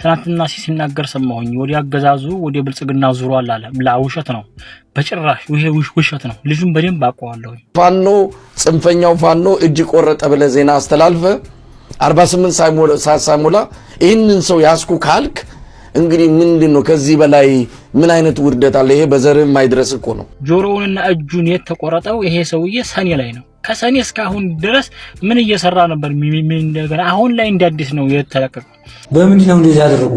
ትናንትና ሲናገር ሰማሁኝ። ወዲ አገዛዙ ወዲ ብልጽግና ዙሯል አለ። ውሸት ነው፣ በጭራሽ ይሄ ውሸት ነው። ልጁን በደንብ አውቀዋለሁ። ፋኖ ጽንፈኛው ፋኖ እጅ ቆረጠ ብለ ዜና አስተላልፈ 48 ሰዓት ሳይሞላ ይህንን ሰው ያስኩ ካልክ እንግዲህ ምንድነው ከዚህ በላይ ምን አይነት ውርደት አለ? ይሄ በዘርም ማይድረስ እኮ ነው። ጆሮውንና እጁን የተቆረጠው ይሄ ሰውዬ ሰኔ ላይ ነው። ከሰኔ እስካሁን ድረስ ምን እየሰራ ነበር? ምን እንደገና አሁን ላይ እንዲያዲስ ነው የተለቀቀው። በምንድን ነው እንደዚህ ያደረጉ?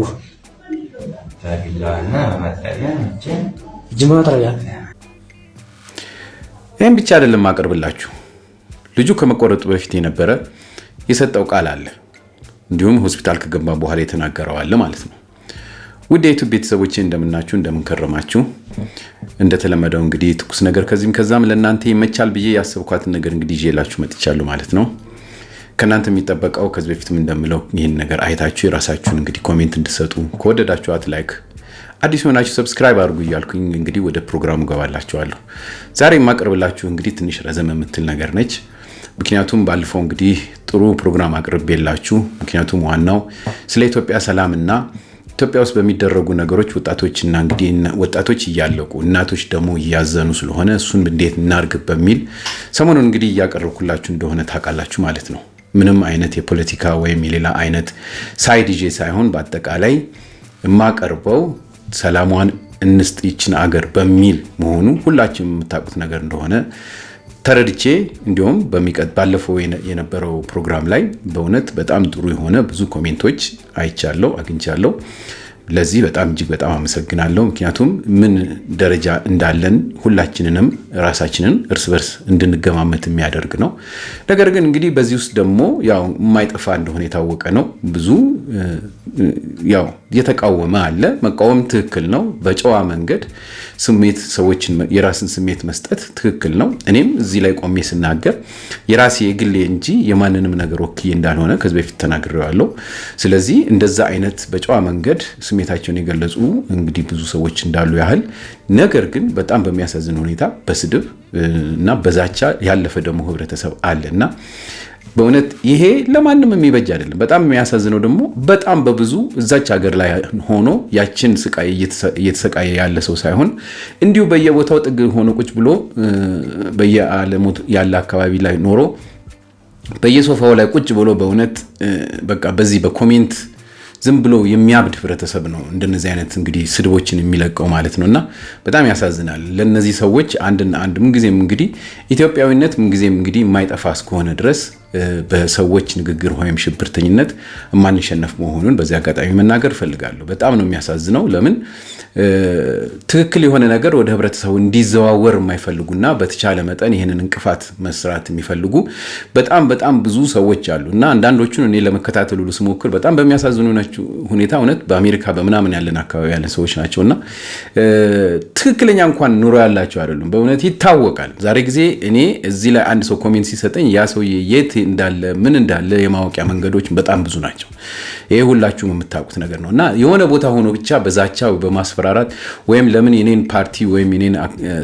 ታግላና ማጥሪያ ጅማጥሪያ ይሄን ብቻ አይደለም ማቀርብላችሁ። ልጁ ከመቆረጡ በፊት የነበረ የሰጠው ቃል አለ። እንዲሁም ሆስፒታል ከገባ በኋላ የተናገረው አለ ማለት ነው። ውድ የዩቲዩብ ቤተሰቦቼ እንደምናችሁ እንደምንከረማችሁ፣ እንደተለመደው እንግዲህ ትኩስ ነገር ከዚህም ከዛም ለእናንተ ይመቻል ብዬ ያሰብኳትን ነገር እንግዲህ ይዤላችሁ መጥቻለሁ ማለት ነው። ከእናንተ የሚጠበቀው ከዚህ በፊትም እንደምለው ይህን ነገር አይታችሁ የራሳችሁን እንግዲህ ኮሜንት እንድሰጡ፣ ከወደዳችኋት ላይክ፣ አዲስ ሆናችሁ ሰብስክራይብ አድርጉ እያልኩኝ እንግዲህ ወደ ፕሮግራሙ ገባላችኋለሁ። ዛሬ የማቀርብላችሁ እንግዲህ ትንሽ ረዘም የምትል ነገር ነች። ምክንያቱም ባለፈው እንግዲህ ጥሩ ፕሮግራም አቅርቤላችሁ፣ ምክንያቱም ዋናው ስለ ኢትዮጵያ ሰላምና ኢትዮጵያ ውስጥ በሚደረጉ ነገሮች ወጣቶችና እንግዲህ ወጣቶች እያለቁ እናቶች ደግሞ እያዘኑ ስለሆነ እሱን እንዴት እናርግ በሚል ሰሞኑን እንግዲህ እያቀረብኩላችሁ እንደሆነ ታውቃላችሁ ማለት ነው። ምንም አይነት የፖለቲካ ወይም የሌላ አይነት ሳይድ ይዤ ሳይሆን በአጠቃላይ የማቀርበው ሰላሟን እንስጥ ይችን አገር በሚል መሆኑ ሁላችንም የምታውቁት ነገር እንደሆነ ተረድቼ እንዲሁም ባለፈው የነበረው ፕሮግራም ላይ በእውነት በጣም ጥሩ የሆነ ብዙ ኮሜንቶች አይቻለሁ አግኝቻለሁ። ለዚህ በጣም እጅግ በጣም አመሰግናለሁ። ምክንያቱም ምን ደረጃ እንዳለን ሁላችንንም ራሳችንን እርስ በርስ እንድንገማመት የሚያደርግ ነው። ነገር ግን እንግዲህ በዚህ ውስጥ ደግሞ ያው የማይጠፋ እንደሆነ የታወቀ ነው። ብዙ ያው የተቃወመ አለ። መቃወም ትክክል ነው። በጨዋ መንገድ ሰዎችን የራስን ስሜት መስጠት ትክክል ነው። እኔም እዚህ ላይ ቆሜ ስናገር የራሴ የግሌ እንጂ የማንንም ነገር ወክዬ እንዳልሆነ ከዚህ በፊት ተናግሬዋለሁ። ስለዚህ እንደዛ አይነት በጨዋ መንገድ ስሜታቸውን የገለጹ እንግዲህ ብዙ ሰዎች እንዳሉ ያህል፣ ነገር ግን በጣም በሚያሳዝን ሁኔታ በስድብ እና በዛቻ ያለፈ ደግሞ ህብረተሰብ አለና በእውነት ይሄ ለማንም የሚበጅ አይደለም። በጣም የሚያሳዝነው ደግሞ በጣም በብዙ እዛች ሀገር ላይ ሆኖ ያችን ስቃይ እየተሰቃየ ያለ ሰው ሳይሆን እንዲሁ በየቦታው ጥግ ሆኖ ቁጭ ብሎ በየዓለሙ ያለ አካባቢ ላይ ኖሮ በየሶፋው ላይ ቁጭ ብሎ በእውነት በቃ በዚህ በኮሜንት ዝም ብሎ የሚያብድ ህብረተሰብ ነው እንደነዚህ አይነት እንግዲህ ስድቦችን የሚለቀው ማለት ነውና በጣም ያሳዝናል። ለነዚህ ሰዎች አንድ ምንጊዜም እንግዲህ ኢትዮጵያዊነት ምንጊዜም እንግዲህ የማይጠፋ እስከሆነ ድረስ በሰዎች ንግግር ወይም ሽብርተኝነት ማንሸነፍ መሆኑን በዚህ አጋጣሚ መናገር ፈልጋለሁ። በጣም ነው የሚያሳዝነው። ለምን ትክክል የሆነ ነገር ወደ ህብረተሰቡ እንዲዘዋወር የማይፈልጉና በተቻለ መጠን ይሄንን እንቅፋት መስራት የሚፈልጉ በጣም ብዙ ሰዎች አሉና አንዳንዶቹን እኔ ለመከታተል ሁሉ ስሞክር በጣም በሚያሳዝኑ ሁኔታ እውነት በአሜሪካ በመናምን ያለን አካባቢ ያለን ሰዎች ናቸውና ትክክለኛ እንኳን ኑሮ ያላቸው አይደሉም። በእውነት ይታወቃል። ዛሬ ጊዜ እኔ እዚህ ላይ አንድ ሰው ኮሜንት ሲሰጠኝ ያ ሰው የት እንዳለ ምን እንዳለ የማወቂያ መንገዶች በጣም ብዙ ናቸው። ይሄ ሁላችሁም የምታውቁት ነገር ነውና የሆነ ቦታ ሆኖ ብቻ በዛቻው በማስፈራራት ወይም ለምን የኔን ፓርቲ ወይም የኔን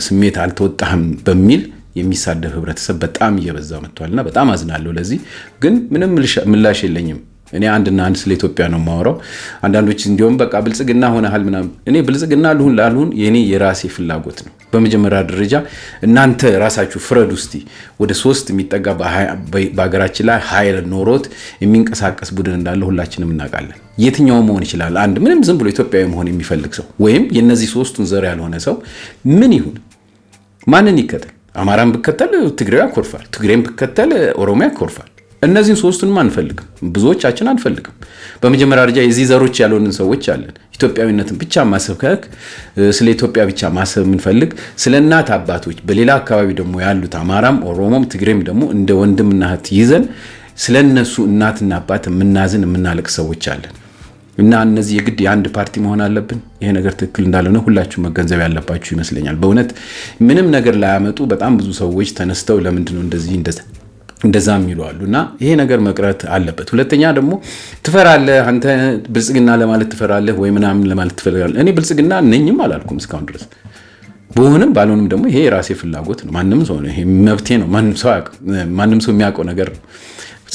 ስሜት አልተወጣህም በሚል የሚሳደብ ህብረተሰብ በጣም እየበዛ መጥቷልና በጣም አዝናለሁ። ለዚህ ግን ምንም ምላሽ የለኝም። እኔ አንድና አንድ ስለ ኢትዮጵያ ነው የማወራው። አንዳንዶች እንዲያውም በቃ ብልጽግና ሆነሃል ምናምን። እኔ ብልጽግና ላልሁን የኔ የራሴ ፍላጎት ነው። በመጀመሪያ ደረጃ እናንተ ራሳችሁ ፍረዱ እስቲ። ወደ 3 የሚጠጋ በሀገራችን ላይ ኃይል ኖሮት የሚንቀሳቀስ ቡድን እንዳለ ሁላችንም እናውቃለን። የትኛው መሆን ይችላል? አንድ ምንም ዝም ብሎ ኢትዮጵያዊ መሆን የሚፈልግ ሰው ወይም የነዚህ 3ቱን ዘር ያልሆነ ሰው ምን ይሁን? ማንን ይከተል? አማራን ብከተል ትግሬው ያኮርፋል፣ ትግሬን ብከተል ኦሮሚያ ያኮርፋል። እነዚህን 3ቱንም አንፈልግም፣ ብዙዎቻችን አንፈልግም። በመጀመሪያ ደረጃ የዚህ ዘሮች ያሉንን ሰዎች አለን። ኢትዮጵያዊነትን ብቻ ማሰብከክ፣ ስለ ኢትዮጵያ ብቻ ማሰብ የምንፈልግ፣ ስለ እናት አባቶች በሌላ አካባቢ ደግሞ ያሉት አማራም ኦሮሞም ትግሬም ደግሞ እንደ ወንድምና እህት ይዘን ስለነሱ እናትና አባት የምናዝን የምናለቅ ሰዎች አለን እና እነዚህ የግድ የአንድ ፓርቲ መሆን አለብን። ይሄ ነገር ትክክል እንዳልሆነ ሁላችሁ መገንዘብ ያለባችሁ ይመስለኛል። በእውነት ምንም ነገር ላያመጡ በጣም ብዙ ሰዎች ተነስተው ለምንድነው እንደዛ የሚሉ አሉና ይሄ ነገር መቅረት አለበት። ሁለተኛ ደግሞ ትፈራለህ አንተ ብልጽግና ለማለት ትፈራለህ ወይ ምናምን ለማለት ትፈልጋለህ። እኔ ብልጽግና ነኝም አላልኩም እስካሁን ድረስ። በሆነም ባልሆንም ደግሞ ይሄ የራሴ ፍላጎት ነው። ማንም ሰው ነው፣ ይሄ መብቴ ነው። ማንም ሰው የሚያውቀው ነገር ነው።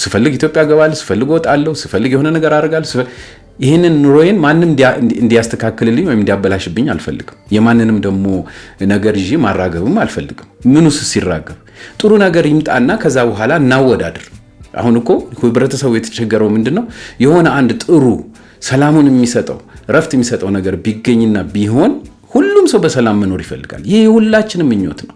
ስፈልግ ኢትዮጵያ ገባለሁ፣ ስፈልግ ወጣለሁ፣ ስፈልግ የሆነ ነገር አደርጋለሁ። ይሄንን ኑሮዬን ማንም እንዲያስተካክልልኝ ወይም እንዲያበላሽብኝ አልፈልግም። የማንንም ደግሞ ነገር ይዤ ማራገብም አልፈልግም። ምኑስ ሲራገብ ጥሩ ነገር ይምጣና ከዛ በኋላ እናወዳድር። አሁን እኮ ህብረተሰቡ የተቸገረው ምንድነው? የሆነ አንድ ጥሩ ሰላሙን የሚሰጠው ረፍት የሚሰጠው ነገር ቢገኝና ቢሆን ሁሉም ሰው በሰላም መኖር ይፈልጋል። ይሄ ሁላችንም ምኞት ነው።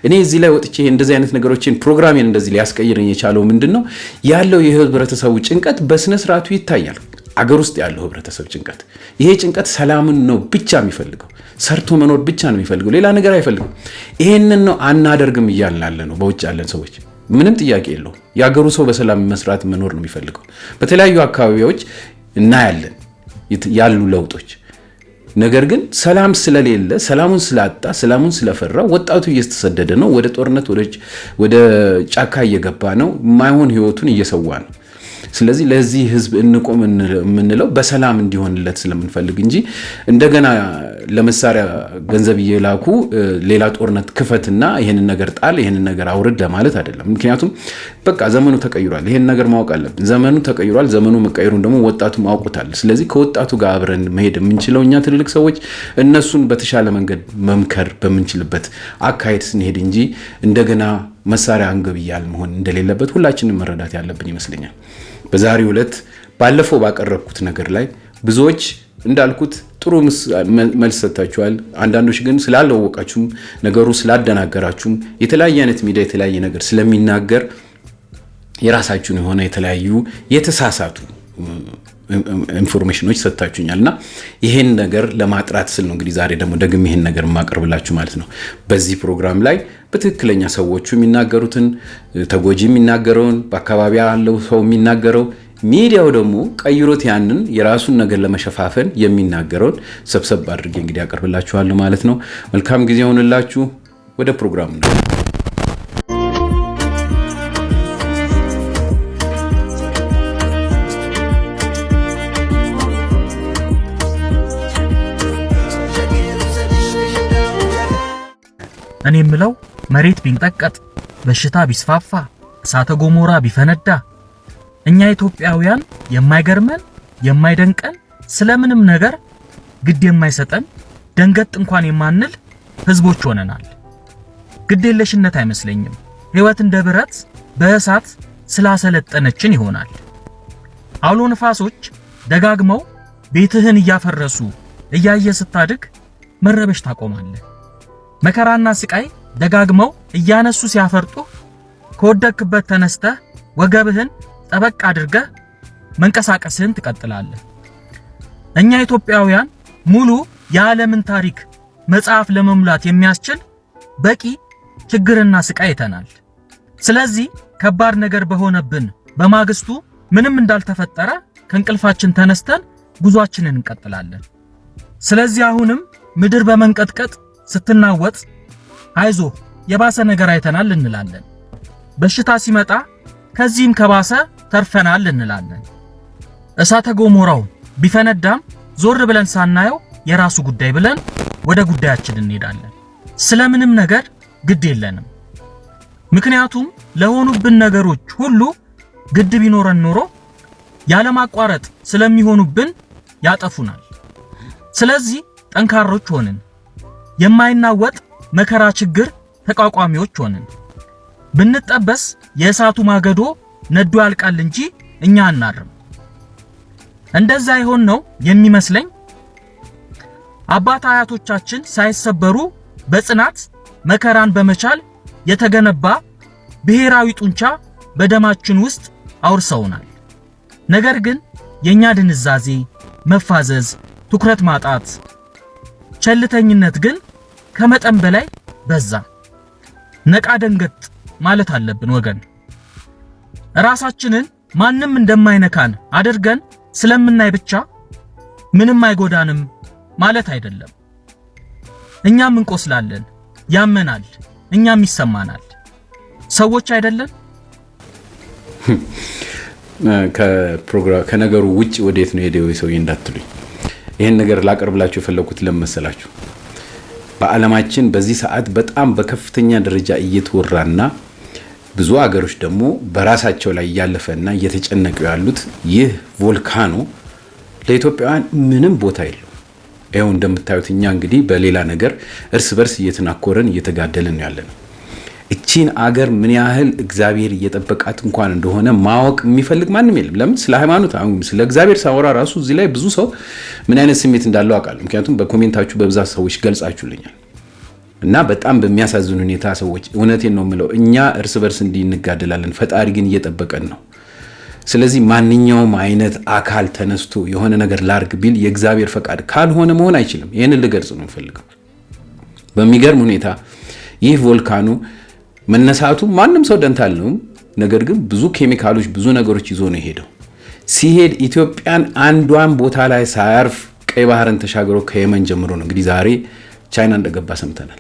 እኔ እዚህ ላይ ወጥቼ እንደዚህ አይነት ነገሮችን ፕሮግራሜን እንደዚህ ሊያስቀይረኝ የቻለው ምንድነው? ያለው የህብረተሰቡ ጭንቀት በስነ ስርዓቱ ይታያል። አገር ውስጥ ያለው ህብረተሰብ ጭንቀት፣ ይሄ ጭንቀት ሰላምን ነው ብቻ የሚፈልገው፣ ሰርቶ መኖር ብቻ ነው የሚፈልገው፣ ሌላ ነገር አይፈልግም። ይሄንን ነው አናደርግም እያልን ነው በውጭ ያለን ሰዎች። ምንም ጥያቄ የለው። የአገሩ ሰው በሰላም መስራት መኖር ነው የሚፈልገው። በተለያዩ አካባቢዎች እናያለን ያሉ ለውጦች። ነገር ግን ሰላም ስለሌለ፣ ሰላሙን ስላጣ፣ ሰላሙን ስለፈራ ወጣቱ እየተሰደደ ነው፣ ወደ ጦርነት ወደ ጫካ እየገባ ነው፣ ማይሆን ህይወቱን እየሰዋ ነው። ስለዚህ ለዚህ ህዝብ እንቆም የምንለው በሰላም እንዲሆንለት ስለምንፈልግ እንጂ እንደገና ለመሳሪያ ገንዘብ እየላኩ ሌላ ጦርነት ክፈትና ይሄንን ነገር ጣል፣ ይሄንን ነገር አውርድ ለማለት አይደለም። ምክንያቱም በቃ ዘመኑ ተቀይሯል። ይሄን ነገር ማወቅ አለብን። ዘመኑ ተቀይሯል። ዘመኑ መቀየሩን ደግሞ ወጣቱ ማውቁታል። ስለዚህ ከወጣቱ ጋር አብረን መሄድ የምንችለው እኛ ትልልቅ ሰዎች እነሱን በተሻለ መንገድ መምከር በምንችልበት አካሄድ ስንሄድ እንጂ እንደገና መሳሪያ አንገብያል መሆን እንደሌለበት ሁላችንም መረዳት ያለብን ይመስለኛል። በዛሬው ዕለት ባለፈው ባቀረብኩት ነገር ላይ ብዙዎች እንዳልኩት ጥሩ መልስ ሰጥታችኋል። አንዳንዶች ግን ስላላወቃችሁም ነገሩ ስላደናገራችሁም የተለያየ አይነት ሚዲያ የተለያየ ነገር ስለሚናገር የራሳችሁን የሆነ የተለያዩ የተሳሳቱ ኢንፎርሜሽኖች ሰጥታችሁኛልና ይሄን ነገር ለማጥራት ስል ነው እንግዲህ ዛሬ ደግሞ ደግሜ ይሄን ነገር ማቀርብላችሁ ማለት ነው። በዚህ ፕሮግራም ላይ በትክክለኛ ሰዎቹ የሚናገሩትን፣ ተጎጂ የሚናገረውን፣ በአካባቢ ያለው ሰው የሚናገረው፣ ሚዲያው ደግሞ ቀይሮት ያንን የራሱን ነገር ለመሸፋፈን የሚናገረውን ሰብሰብ አድርጌ እንግዲህ አቀርብላችኋለሁ ማለት ነው። መልካም ጊዜ ሆነላችሁ። ወደ ፕሮግራሙ ነው። እኔ የምለው መሬት ቢንጠቀጥ፣ በሽታ ቢስፋፋ፣ እሳተ ገሞራ ቢፈነዳ እኛ ኢትዮጵያውያን የማይገርመን የማይደንቀን ስለምንም ነገር ግድ የማይሰጠን ደንገጥ እንኳን የማንል ህዝቦች ሆነናል። ግድ የለሽነት አይመስለኝም። ህይወት እንደ ብረት በእሳት ስላሰለጠነችን ይሆናል። አውሎ ንፋሶች ደጋግመው ቤትህን እያፈረሱ እያየ ስታድግ መረበሽ ታቆማለህ። መከራና ስቃይ ደጋግመው እያነሱ ሲያፈርጡ ከወደክበት ተነስተህ ወገብህን ጠበቅ አድርገህ መንቀሳቀስህን ትቀጥላለህ። እኛ ኢትዮጵያውያን ሙሉ የዓለምን ታሪክ መጽሐፍ ለመሙላት የሚያስችል በቂ ችግርና ስቃይ አይተናል። ስለዚህ ከባድ ነገር በሆነብን በማግስቱ ምንም እንዳልተፈጠረ ከእንቅልፋችን ተነስተን ጉዟችንን እንቀጥላለን። ስለዚህ አሁንም ምድር በመንቀጥቀጥ ስትናወጥ አይዞ የባሰ ነገር አይተናል እንላለን። በሽታ ሲመጣ ከዚህም ከባሰ ተርፈናል እንላለን። እሳተ ገሞራው ቢፈነዳም ዞር ብለን ሳናየው የራሱ ጉዳይ ብለን ወደ ጉዳያችን እንሄዳለን። ስለምንም ነገር ግድ የለንም። ምክንያቱም ለሆኑብን ነገሮች ሁሉ ግድ ቢኖረን ኖሮ ያለማቋረጥ ስለሚሆኑብን ያጠፉናል። ስለዚህ ጠንካሮች ሆንን፣ የማይናወጥ መከራ ችግር ተቋቋሚዎች ሆንን። ብንጠበስ የእሳቱ ማገዶ ነዶ ያልቃል እንጂ እኛ አናርም። እንደዛ ይሆን ነው የሚመስለኝ። አባት አያቶቻችን ሳይሰበሩ በጽናት መከራን በመቻል የተገነባ ብሔራዊ ጡንቻ በደማችን ውስጥ አውርሰውናል። ነገር ግን የኛ ድንዛዜ፣ መፋዘዝ፣ ትኩረት ማጣት፣ ቸልተኝነት ግን ከመጠን በላይ በዛ። ነቃ ደንገጥ ማለት አለብን ወገን። ራሳችንን ማንም እንደማይነካን አድርገን ስለምናይ ብቻ ምንም አይጎዳንም ማለት አይደለም። እኛም እንቆስላለን፣ ያመናል፣ እኛም ይሰማናል። ሰዎች አይደለን? ከነገሩ ውጪ ወዴት ነው ሄደው ሰውዬ እንዳትሉኝ፣ ይሄን ነገር ላቀርብላችሁ የፈለኩት ለመሰላችሁ በዓለማችን በዚህ ሰዓት በጣም በከፍተኛ ደረጃ እየተወራና ብዙ አገሮች ደግሞ በራሳቸው ላይ ያለፈና እየተጨነቁ ያሉት ይህ ቮልካኖ ለኢትዮጵያውያን ምንም ቦታ የለው። ይኸው እንደምታዩት እኛ እንግዲህ በሌላ ነገር እርስ በርስ እየተናኮረን እየተጋደልን ያለነው። እቺን አገር ምን ያህል እግዚአብሔር እየጠበቃት እንኳን እንደሆነ ማወቅ የሚፈልግ ማንም የለም። ለምን ስለ ሃይማኖት አሁን ስለ እግዚአብሔር ሳወራ ራሱ እዚህ ላይ ብዙ ሰው ምን አይነት ስሜት እንዳለው አውቃለሁ። ምክንያቱም በኮሜንታችሁ በብዛት ሰዎች ገልጻችሁልኛል። እና በጣም በሚያሳዝን ሁኔታ ሰዎች እውነቴን ነው የምለው እኛ እርስ በርስ እንዲህ እንጋደላለን፣ ፈጣሪ ግን እየጠበቀን ነው። ስለዚህ ማንኛውም አይነት አካል ተነስቶ የሆነ ነገር ላርግ ቢል የእግዚአብሔር ፈቃድ ካልሆነ መሆን አይችልም። ይሄንን ልገልጽ ነው የምፈልገው። በሚገርም ሁኔታ ይህ ቮልካኑ መነሳቱ ማንም ሰው ደንታ አለውም። ነገር ግን ብዙ ኬሚካሎች ብዙ ነገሮች ይዞ ነው የሄደው። ሲሄድ ኢትዮጵያን አንዷን ቦታ ላይ ሳያርፍ ቀይ ባህርን ተሻግሮ ከየመን ጀምሮ ነው እንግዲህ ዛሬ ቻይና እንደገባ ሰምተናል።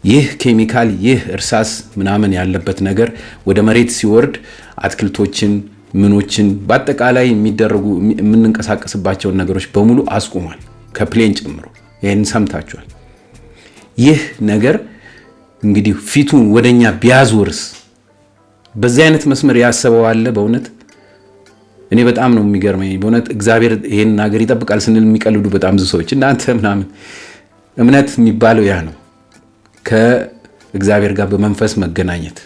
ይህ ኬሚካል ይህ እርሳስ ምናምን ያለበት ነገር ወደ መሬት ሲወርድ አትክልቶችን ምኖችን በአጠቃላይ የሚደረጉ የምንንቀሳቀስባቸውን ነገሮች በሙሉ አስቆሟል፣ ከፕሌን ጨምሮ። ይህን ሰምታችኋል። ይህ ነገር እንግዲህ ፊቱን ወደኛ ቢያዞርስ በዚህ አይነት መስመር ያሰበው አለ? በእውነት እኔ በጣም ነው የሚገርመኝ። በእውነት እግዚአብሔር ይሄን ነገር ይጠብቃል ስንል የሚቀልዱ በጣም ብዙ ሰዎች እናንተ ምናምን እምነት የሚባለው ያ ነው፣ ከእግዚአብሔር ጋር በመንፈስ መገናኘት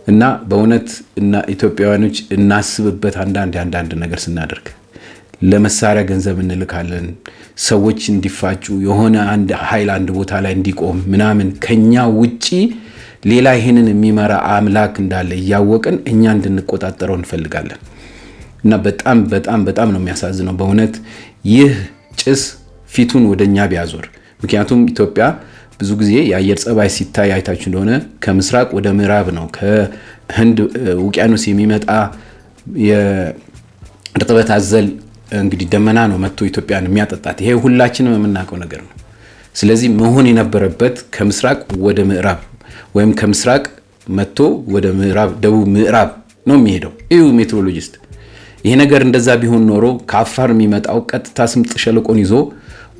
እና በእውነት እና ኢትዮጵያውያኖች እናስብበት። አንዳንድ ነገር ስናደርግ ለመሳሪያ ገንዘብ እንልካለን፣ ሰዎች እንዲፋጩ የሆነ አንድ ኃይል አንድ ቦታ ላይ እንዲቆም ምናምን ከኛ ውጪ ሌላ ይሄንን የሚመራ አምላክ እንዳለ እያወቅን እኛ እንድንቆጣጠረው እንፈልጋለን። እና በጣም በጣም በጣም ነው የሚያሳዝነው በእውነት ይህ ጭስ ፊቱን ወደኛ ቢያዞር። ምክንያቱም ኢትዮጵያ ብዙ ጊዜ የአየር ጸባይ ሲታይ አይታችሁ እንደሆነ ከምስራቅ ወደ ምዕራብ ነው፣ ከህንድ ውቅያኖስ የሚመጣ የእርጥበት አዘል እንግዲህ ደመና ነው መጥቶ ኢትዮጵያን የሚያጠጣት። ይሄ ሁላችንም የምናውቀው ነገር ነው። ስለዚህ መሆን የነበረበት ከምስራቅ ወደ ምዕራብ ወይም ከምስራቅ መጥቶ ወደ ምዕራብ ደቡብ ምዕራብ ነው የሚሄደው። ይሁ ሜትሮሎጂስት ይሄ ነገር እንደዛ ቢሆን ኖሮ ከአፋር የሚመጣው ቀጥታ ስምጥ ሸለቆን ይዞ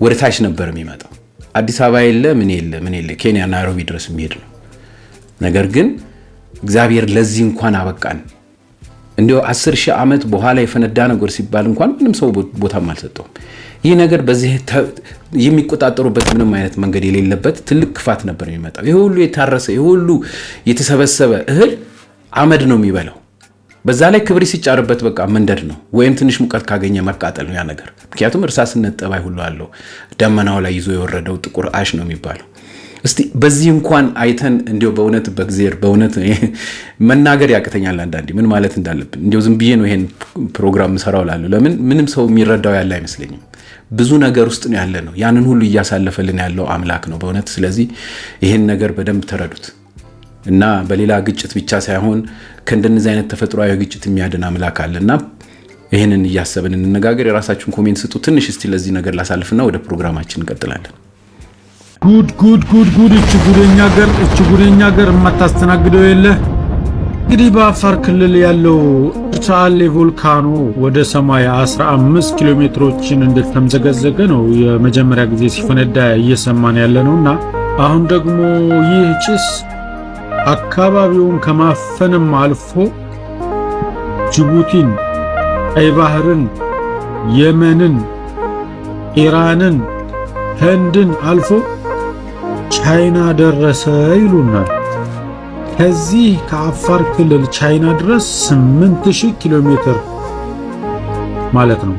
ወደ ታች ነበር የሚመጣው። አዲስ አበባ የለ ምን የለ ኬንያ ናይሮቢ ድረስ የሚሄድ ነው። ነገር ግን እግዚአብሔር ለዚህ እንኳን አበቃን። እንዲያው 10,000 ዓመት በኋላ የፈነዳ ነገር ሲባል እንኳን ምንም ሰው ቦታም አልሰጠውም። ይህ ነገር በዚህ የሚቆጣጠሩበት ምንም አይነት መንገድ የሌለበት ትልቅ ክፋት ነበር የሚመጣው። ይሄ ሁሉ የታረሰ ይሄ ሁሉ የተሰበሰበ እህል አመድ ነው የሚበላው። በዛ ላይ ክብሪ ሲጫርበት በቃ መንደድ ነው፣ ወይም ትንሽ ሙቀት ካገኘ መቃጠል ነው ያ ነገር። ምክንያቱም እርሳስነት ጠባይ ሁሉ አለው። ደመናው ላይ ይዞ የወረደው ጥቁር አሽ ነው የሚባለው። እስቲ በዚህ እንኳን አይተን እንዲያው በእውነት በእግዚአብሔር በእውነት መናገር ያቅተኛል አንዳንዴ ምን ማለት እንዳለብን። እንዲያው ዝም ብዬ ነው ይሄን ፕሮግራም ሰራው ላለው ለምን ምንም ሰው የሚረዳው ያለ አይመስለኝም። ብዙ ነገር ውስጥ ነው ያለ ነው። ያንን ሁሉ እያሳለፈልን ያለው አምላክ ነው በእውነት። ስለዚህ ይሄን ነገር በደንብ ተረዱት እና በሌላ ግጭት ብቻ ሳይሆን ከእንደነዚህ አይነት ተፈጥሯዊ ግጭት የሚያድን አምላክ አለና ይሄንን እያሰብን እንነጋገር። የራሳችሁን ኮሜንት ስጡ። ትንሽ እስቲ ለዚህ ነገር ላሳልፍና ወደ ፕሮግራማችን እንቀጥላለን። ጉድ እቺ ጉደኛ ሀገር የማታስተናግደው የለ። እንግዲህ በአፋር ክልል ያለው ቻሌ ቮልካኖ ወደ ሰማይ 15 ኪሎ ሜትሮችን እንደተምዘገዘገ ነው የመጀመሪያ ጊዜ ሲፈነዳ እየሰማን ያለነውና አሁን ደግሞ ይህ ጭስ አካባቢውን ከማፈንም አልፎ ጅቡቲን፣ ቀይ ባህርን፣ የመንን፣ ኢራንን፣ ህንድን አልፎ ቻይና ደረሰ ይሉናል። ከዚህ ከአፋር ክልል ቻይና ድረስ 8000 ኪሎ ሜትር ማለት ነው።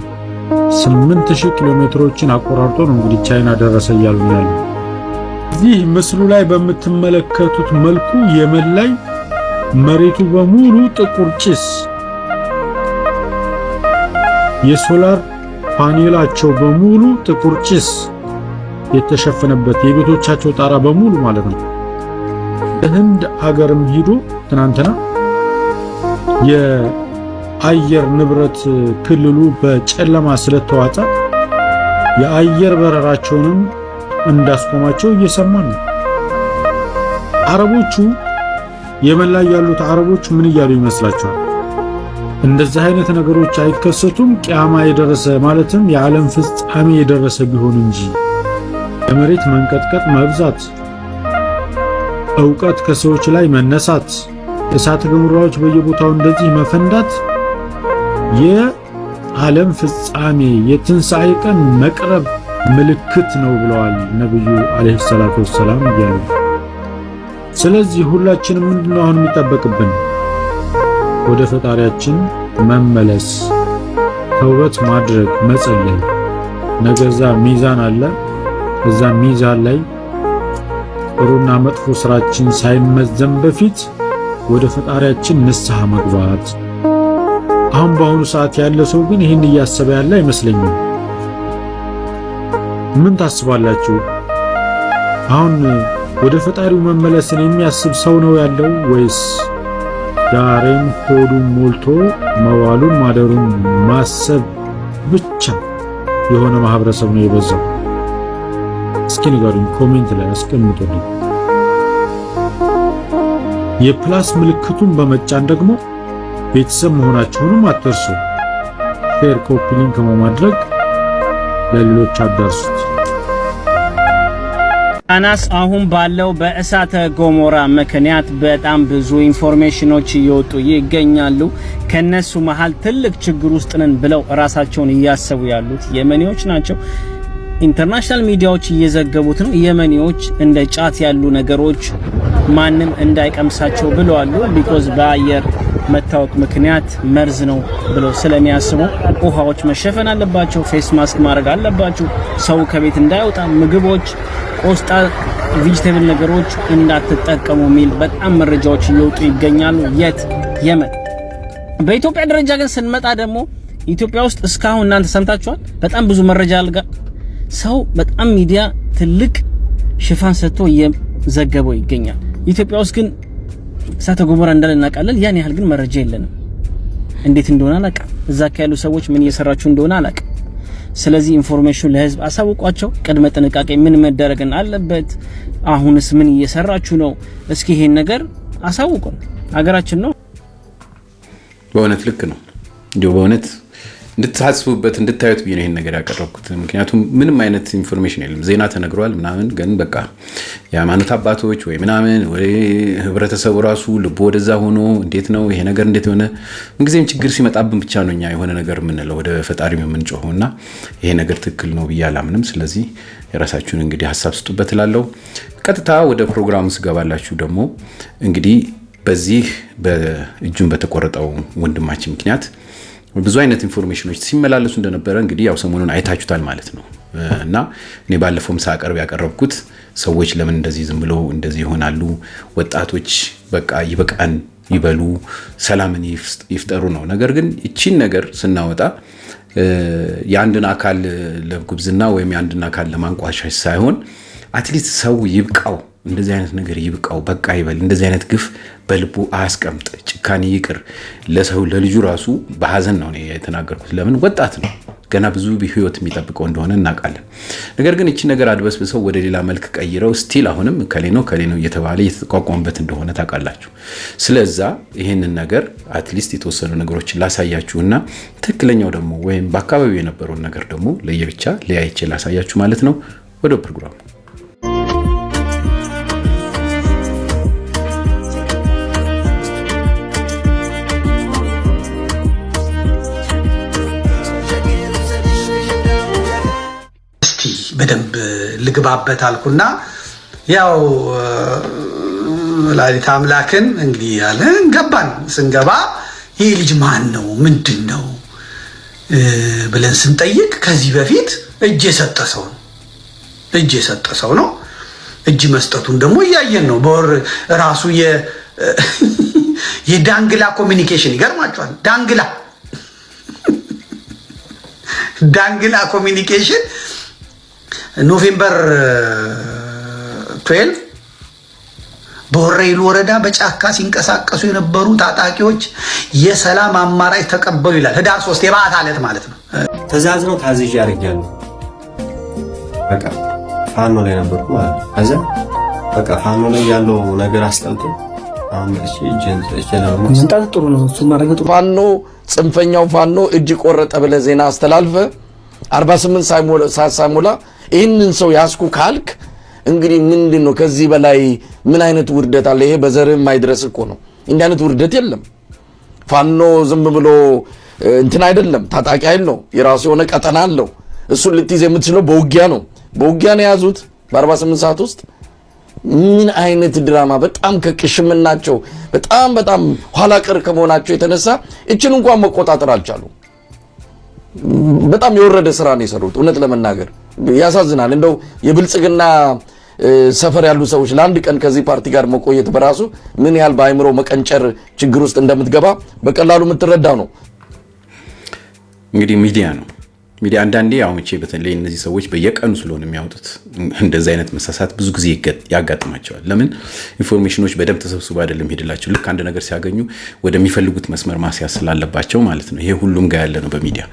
8000 ኪሎ ሜትሮችን አቆራርጦ ነው እንግዲህ ቻይና ደረሰ እያሉ ያለው። እዚህ ምስሉ ላይ በምትመለከቱት መልኩ የመን ላይ መሬቱ በሙሉ ጥቁር ጭስ፣ የሶላር ፓኔላቸው በሙሉ ጥቁር ጭስ የተሸፈነበት የቤቶቻቸው ጣራ በሙሉ ማለት ነው። ህንድ አገርም ሂዶ ትናንትና የአየር ንብረት ክልሉ በጨለማ ስለተዋጠ የአየር በረራቸውንም እንዳስቆማቸው እየሰማን ነው። አረቦቹ የመን ላይ ያሉት አረቦች ምን እያሉ ይመስላችኋል? እንደዚህ አይነት ነገሮች አይከሰቱም ቂያማ የደረሰ ማለትም የዓለም ፍጻሜ የደረሰ ቢሆን እንጂ የመሬት መንቀጥቀጥ መብዛት፣ ዕውቀት ከሰዎች ላይ መነሳት፣ እሳተ ገሞራዎች በየቦታው እንደዚህ መፈንዳት ዓለም ፍጻሜ የትንሣኤ ቀን መቅረብ ምልክት ነው ብለዋል ነብዩ አለይሂ ሰላቱ ወሰላም ይላሉ። ስለዚህ ሁላችንም ምንድነው አሁን የሚጠበቅብን? ወደ ፈጣሪያችን መመለስ፣ ተውበት ማድረግ፣ መጸለይ። ነገዛ ሚዛን አለ። እዛ ሚዛን ላይ ጥሩና መጥፎ ስራችን ሳይመዘን በፊት ወደ ፈጣሪያችን ንስሐ መግባት። አሁን በአሁኑ ሰዓት ያለ ሰው ግን ይህን እያሰበ ያለ አይመስለኝም። ምን ታስባላችሁ? አሁን ወደ ፈጣሪው መመለስን የሚያስብ ሰው ነው ያለው ወይስ ዛሬም ሆዱን ሞልቶ መዋሉን ማደሩን ማሰብ ብቻ የሆነ ማህበረሰብ ነው የበዛው? እስኪ ንገሩኝ፣ ኮሜንት ላይ አስቀምጡልኝ። የፕላስ ምልክቱን በመጫን ደግሞ ቤተሰብ መሆናችሁንም አትርሱ። ሼር፣ ኮፒ ሊንክ በማድረግ ለሌሎች አዳርሱት። አናስ አሁን ባለው በእሳተ ገሞራ ምክንያት በጣም ብዙ ኢንፎርሜሽኖች እየወጡ ይገኛሉ። ከነሱ መሃል ትልቅ ችግር ውስጥ ነን ብለው ራሳቸውን እያሰቡ ያሉት የመኒዎች ናቸው። ኢንተርናሽናል ሚዲያዎች እየዘገቡት ነው። የመኒዎች እንደ ጫት ያሉ ነገሮች ማንም እንዳይቀምሳቸው ብለዋል። ቢኮዝ በአየር መታወቅ ምክንያት መርዝ ነው ብለው ስለሚያስቡ ውሃዎች መሸፈን አለባቸው፣ ፌስ ማስክ ማድረግ አለባቸው፣ ሰው ከቤት እንዳይወጣ፣ ምግቦች፣ ቆስጣ፣ ቬጂቴብል ነገሮች እንዳትጠቀሙ የሚል በጣም መረጃዎች እየወጡ ይገኛሉ። የት? የመን። በኢትዮጵያ ደረጃ ግን ስንመጣ ደግሞ ኢትዮጵያ ውስጥ እስካሁን እናንተ ሰምታችኋል፣ በጣም ብዙ መረጃ አልጋ ሰው በጣም ሚዲያ ትልቅ ሽፋን ሰጥቶ እየዘገበው ይገኛል። ኢትዮጵያ ውስጥ ግን እሳተ ገሞራ እንዳለ እናውቃለን። ያን ያህል ግን መረጃ የለንም። እንዴት እንደሆነ አላውቅም። እዛ ያሉ ሰዎች ምን እየሰራችሁ እንደሆነ አላውቅም። ስለዚህ ኢንፎርሜሽን ለህዝብ አሳውቋቸው። ቅድመ ጥንቃቄ ምን መደረግ አለበት? አሁንስ ምን እየሰራችሁ ነው? እስኪ ይሄን ነገር አሳውቁን። ሀገራችን ነው። በእውነት ልክ ነው። እንዲሁ በእውነት እንድታስቡበት እንድታዩት ብዬ ነው ይሄን ነገር ያቀረብኩት። ምክንያቱም ምንም አይነት ኢንፎርሜሽን የለም። ዜና ተነግሯል ምናምን፣ ግን በቃ የሃይማኖት አባቶች ወይ ምናምን ወይ ህብረተሰቡ ራሱ ልቦ ወደዛ ሆኖ እንዴት ነው ይሄ ነገር እንዴት ሆነ? ምንጊዜም ችግር ሲመጣብን ብቻ ነው እኛ የሆነ ነገር የምንለው ወደ ፈጣሪ የምንጮኸውና ይሄ ነገር ትክክል ነው ብዬ አላምንም። ስለዚህ የራሳችሁን እንግዲህ ሀሳብ ስጡበት እላለሁ። ቀጥታ ወደ ፕሮግራሙ ስገባላችሁ ደግሞ እንግዲህ በዚህ በእጁን በተቆረጠው ወንድማችን ምክንያት ብዙ አይነት ኢንፎርሜሽኖች ሲመላለሱ እንደነበረ እንግዲህ ያው ሰሞኑን አይታችሁታል ማለት ነው። እና እኔ ባለፈውም ሳቀርብ ያቀረብኩት ሰዎች ለምን እንደዚህ ዝም ብለው እንደዚህ ይሆናሉ፣ ወጣቶች በቃ ይበቃን ይበሉ፣ ሰላምን ይፍጠሩ ነው። ነገር ግን እቺን ነገር ስናወጣ የአንድን አካል ለጉብዝና ወይም የአንድን አካል ለማንቋሻሽ ሳይሆን አትሊስት ሰው ይብቃው፣ እንደዚህ አይነት ነገር ይብቃው፣ በቃ ይበል፣ እንደዚህ አይነት ግፍ በልቡ አያስቀምጥ፣ ጭካኔ ይቅር። ለሰው ለልጁ ራሱ በሐዘን ነው የተናገርኩት። ለምን ወጣት ነው ገና ብዙ ህይወት የሚጠብቀው እንደሆነ እናውቃለን። ነገር ግን እቺ ነገር አድበስብሰው ወደ ሌላ መልክ ቀይረው ስቲል አሁንም ከሌ ነው እየተባለ እየተቋቋመበት እንደሆነ ታውቃላችሁ። ስለዛ ይሄንን ነገር አትሊስት የተወሰኑ ነገሮችን ላሳያችሁና ትክክለኛው ደግሞ ወይም በአካባቢው የነበረውን ነገር ደግሞ ለየብቻ ለያይቼ ላሳያችሁ ማለት ነው። ወደ ፕሮግራሙ በደንብ ልግባበት አልኩና ያው ወላዲተ አምላክን እንግዲህ ያለን ገባን። ስንገባ ይሄ ልጅ ማን ነው ምንድን ነው ብለን ስንጠይቅ ከዚህ በፊት እጅ የሰጠ ሰው ነው። እጅ መስጠቱን ደግሞ እያየን ነው። በወር ራሱ የዳንግላ ኮሚኒኬሽን ይገርማቸዋል። ዳንግላ ኮሚኒኬሽን ኖቬምበር 12 በወረኢሉ ወረዳ በጫካ ሲንቀሳቀሱ የነበሩ ታጣቂዎች የሰላም አማራጭ ተቀበሉ ይላል። ህዳር 3 የበዓት ዕለት ማለት ነው። ትእዛዝ ነው ታዝዤ አድርጌያለሁ። በቃ ፋኖ ላይ ነበርኩ ማለት ነው። ከዛ በቃ ፋኖ ላይ ያለው ነገር አስጠልቶ ጽንፈኛው ፋኖ እጅ ቆረጠ ብለህ ዜና አስተላልፈ 48 ሰዓት ሳይሞላ ይህንን ሰው ያስኩ ካልክ እንግዲህ ምንድን ነው ከዚህ በላይ ምን አይነት ውርደት አለ? ይሄ በዘርም ማይድረስ እኮ ነው። እንዲህ አይነት ውርደት የለም። ፋኖ ዝም ብሎ እንትን አይደለም፣ ታጣቂ ኃይል ነው። የራሱ የሆነ ቀጠና አለው። እሱን ልትይዝ የምትችለው በውጊያ ነው። በውጊያ ነው የያዙት በ48 ሰዓት ውስጥ። ምን አይነት ድራማ! በጣም ከቅሽምናቸው በጣም ኋላ ቀር ከመሆናቸው የተነሳ እችን እንኳን መቆጣጠር አልቻሉም። በጣም የወረደ ስራ ነው የሰሩት። እውነት ለመናገር ያሳዝናል። እንደው የብልጽግና ሰፈር ያሉ ሰዎች ለአንድ ቀን ከዚህ ፓርቲ ጋር መቆየት በራሱ ምን ያህል በአይምሮ መቀንጨር ችግር ውስጥ እንደምትገባ በቀላሉ የምትረዳው ነው። እንግዲህ ሚዲያ አንዳንዴ ያው መቼ በተለይ እነዚህ ሰዎች በየቀኑ ስለሆነ የሚያወጡት እንደዚህ አይነት መሳሳት ብዙ ጊዜ ያጋጥማቸዋል። ለምን ኢንፎርሜሽኖች በደንብ ተሰብስበው አይደለም ሄድላቸው። ልክ አንድ ነገር ሲያገኙ ወደሚፈልጉት መስመር ማስያዝ ስላለባቸው ማለት ነው። ይሄ ሁሉም ጋር ያለ ነው በሚዲያ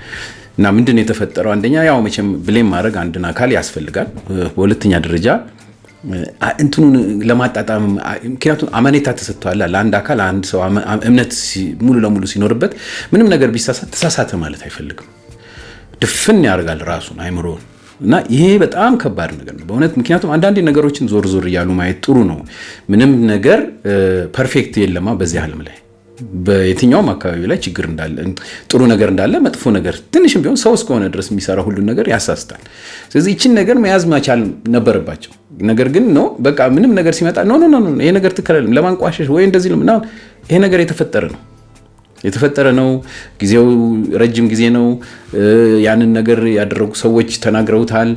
እና ምንድነው የተፈጠረው? አንደኛ ያው መቼም ብሌም ማድረግ አንድን አካል ያስፈልጋል። በሁለተኛ ደረጃ እንትኑን ለማጣጣም ምክንያቱም አመኔታ ተሰጥቷል ለአንድ አካል። አንድ ሰው እምነት ሙሉ ለሙሉ ሲኖርበት ምንም ነገር ቢሳሳት ተሳሳተ ማለት አይፈልግም። ድፍን ያደርጋል ራሱን አይምሮውን እና ይሄ በጣም ከባድ ነገር ነው በእውነት። ምክንያቱም አንዳንዴ ነገሮችን ዞር እያሉ ማየት ጥሩ ነው። ምንም ነገር ፐርፌክት የለማ በዚህ ዓለም ላይ በየትኛውም አካባቢ ላይ ችግር እንዳለ ጥሩ ነገር እንዳለ መጥፎ ነገር ትንሽም ቢሆን ሰው እስከሆነ ድረስ የሚሰራ ሁሉ ነገር ያሳስታል። ስለዚህ እቺን ነገር መያዝ መቻል ነበረባቸው። ነገር ግን ነው በቃ ምንም ነገር ሲመጣ ኖ ይሄ ነገር ትከለልም ለማንቋሸሽ ወይ እንደዚህ ነው። ይሄ ነገር የተፈጠረ ነው። ጊዜው ረጅም ጊዜ ነው። ያንን ነገር ያደረጉ ሰዎች ተናግረውታል።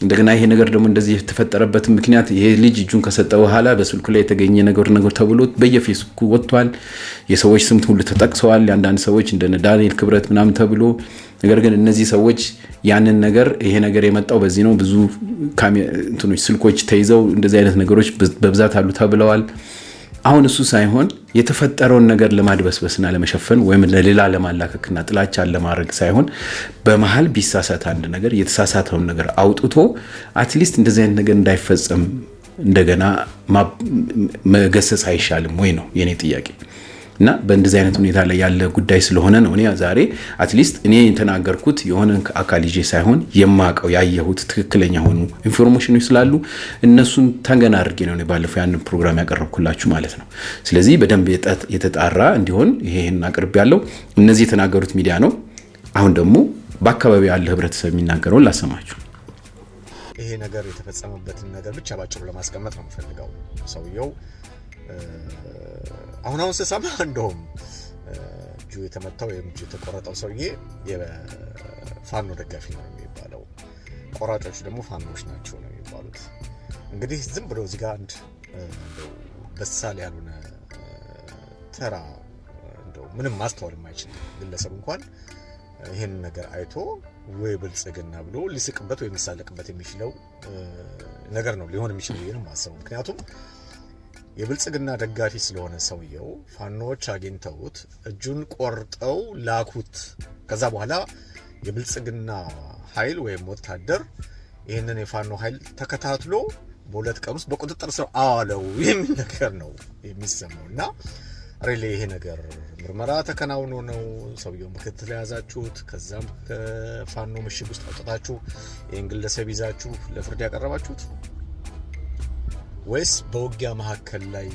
እንደገና ይሄ ነገር ደግሞ እንደዚህ የተፈጠረበት ምክንያት ይሄ ልጅ እጁን ከሰጠ በኋላ በስልኩ ላይ የተገኘ ነገር ተብሎ በየፌስቡክ ወጥቷል። የሰዎች ስም ሁሉ ተጠቅሰዋል። አንዳንድ ሰዎች እንደነ ዳንኤል ክብረት ምናምን ተብሎ። ነገር ግን እነዚህ ሰዎች ያንን ነገር ይሄ ነገር የመጣው በዚህ ነው ብዙ ስልኮች ተይዘው እንደዚህ አይነት ነገሮች በብዛት አሉ ተብለዋል። አሁን እሱ ሳይሆን የተፈጠረውን ነገር ለማድበስበስና ለመሸፈን ወይም ለሌላ ለማላከክና ጥላቻን ለማድረግ ሳይሆን በመሃል ቢሳሳት አንድ ነገር የተሳሳተውን ነገር አውጥቶ አትሊስት እንደዚህ አይነት ነገር እንዳይፈጸም እንደገና መገሰጽ አይሻልም ወይ ነው የኔ ጥያቄ። እና በእንደዚህ አይነት ሁኔታ ላይ ያለ ጉዳይ ስለሆነ ነው እኔ ዛሬ አትሊስት እኔ የተናገርኩት የሆነ አካል ይዤ ሳይሆን የማቀው ያየሁት ትክክለኛ ሆኑ ኢንፎርሜሽኖች ስላሉ እነሱን ተንገና አድርጌ ነው ባለፈው ያን ፕሮግራም ያቀርብኩላችሁ ማለት ነው። ስለዚህ በደንብ የተጣራ እንዲሆን ይሄን አቅርብ ያለው እነዚህ የተናገሩት ሚዲያ ነው። አሁን ደግሞ በአካባቢ ያለ ህብረተሰብ የሚናገረውን ላሰማችሁ። ይሄ ነገር የተፈጸመበትን ነገር ብቻ ባጭሩ ለማስቀመጥ ነው የምፈልገው። ሰውየው አሁን ስሰማ እንደውም እጁ የተመታው ወይም እጁ የተቆረጠው ሰውዬ የፋኖ ደጋፊ ነው የሚባለው፣ ቆራጮች ደግሞ ፋኖች ናቸው ነው የሚባሉት። እንግዲህ ዝም ብሎ እዚህ ጋር አንድ በሳል ያልሆነ ተራ እንደው ምንም ማስተዋል የማይችል ግለሰብ እንኳን ይሄን ነገር አይቶ ወይ ብልጽግና ብሎ ሊስቅበት ወይ ሊሳለቅበት የሚችለው ነገር ነው ሊሆን የሚችለው ይሄን ማሰብ። ምክንያቱም የብልጽግና ደጋፊ ስለሆነ ሰውየው ፋኖች አግኝተውት እጁን ቆርጠው ላኩት። ከዛ በኋላ የብልጽግና ኃይል ወይም ወታደር ይህንን የፋኖ ኃይል ተከታትሎ በሁለት ቀን ውስጥ በቁጥጥር ስር አዋለው የሚል ነገር ነው የሚሰማው። እና ሬሌ ይሄ ነገር ምርመራ ተከናውኖ ነው ሰውየው ምክትል ያዛችሁት፣ ከዛም ከፋኖ ምሽግ ውስጥ አውጥታችሁ ይህን ግለሰብ ይዛችሁ ለፍርድ ያቀረባችሁት ወይስ በውጊያ መካከል ላይ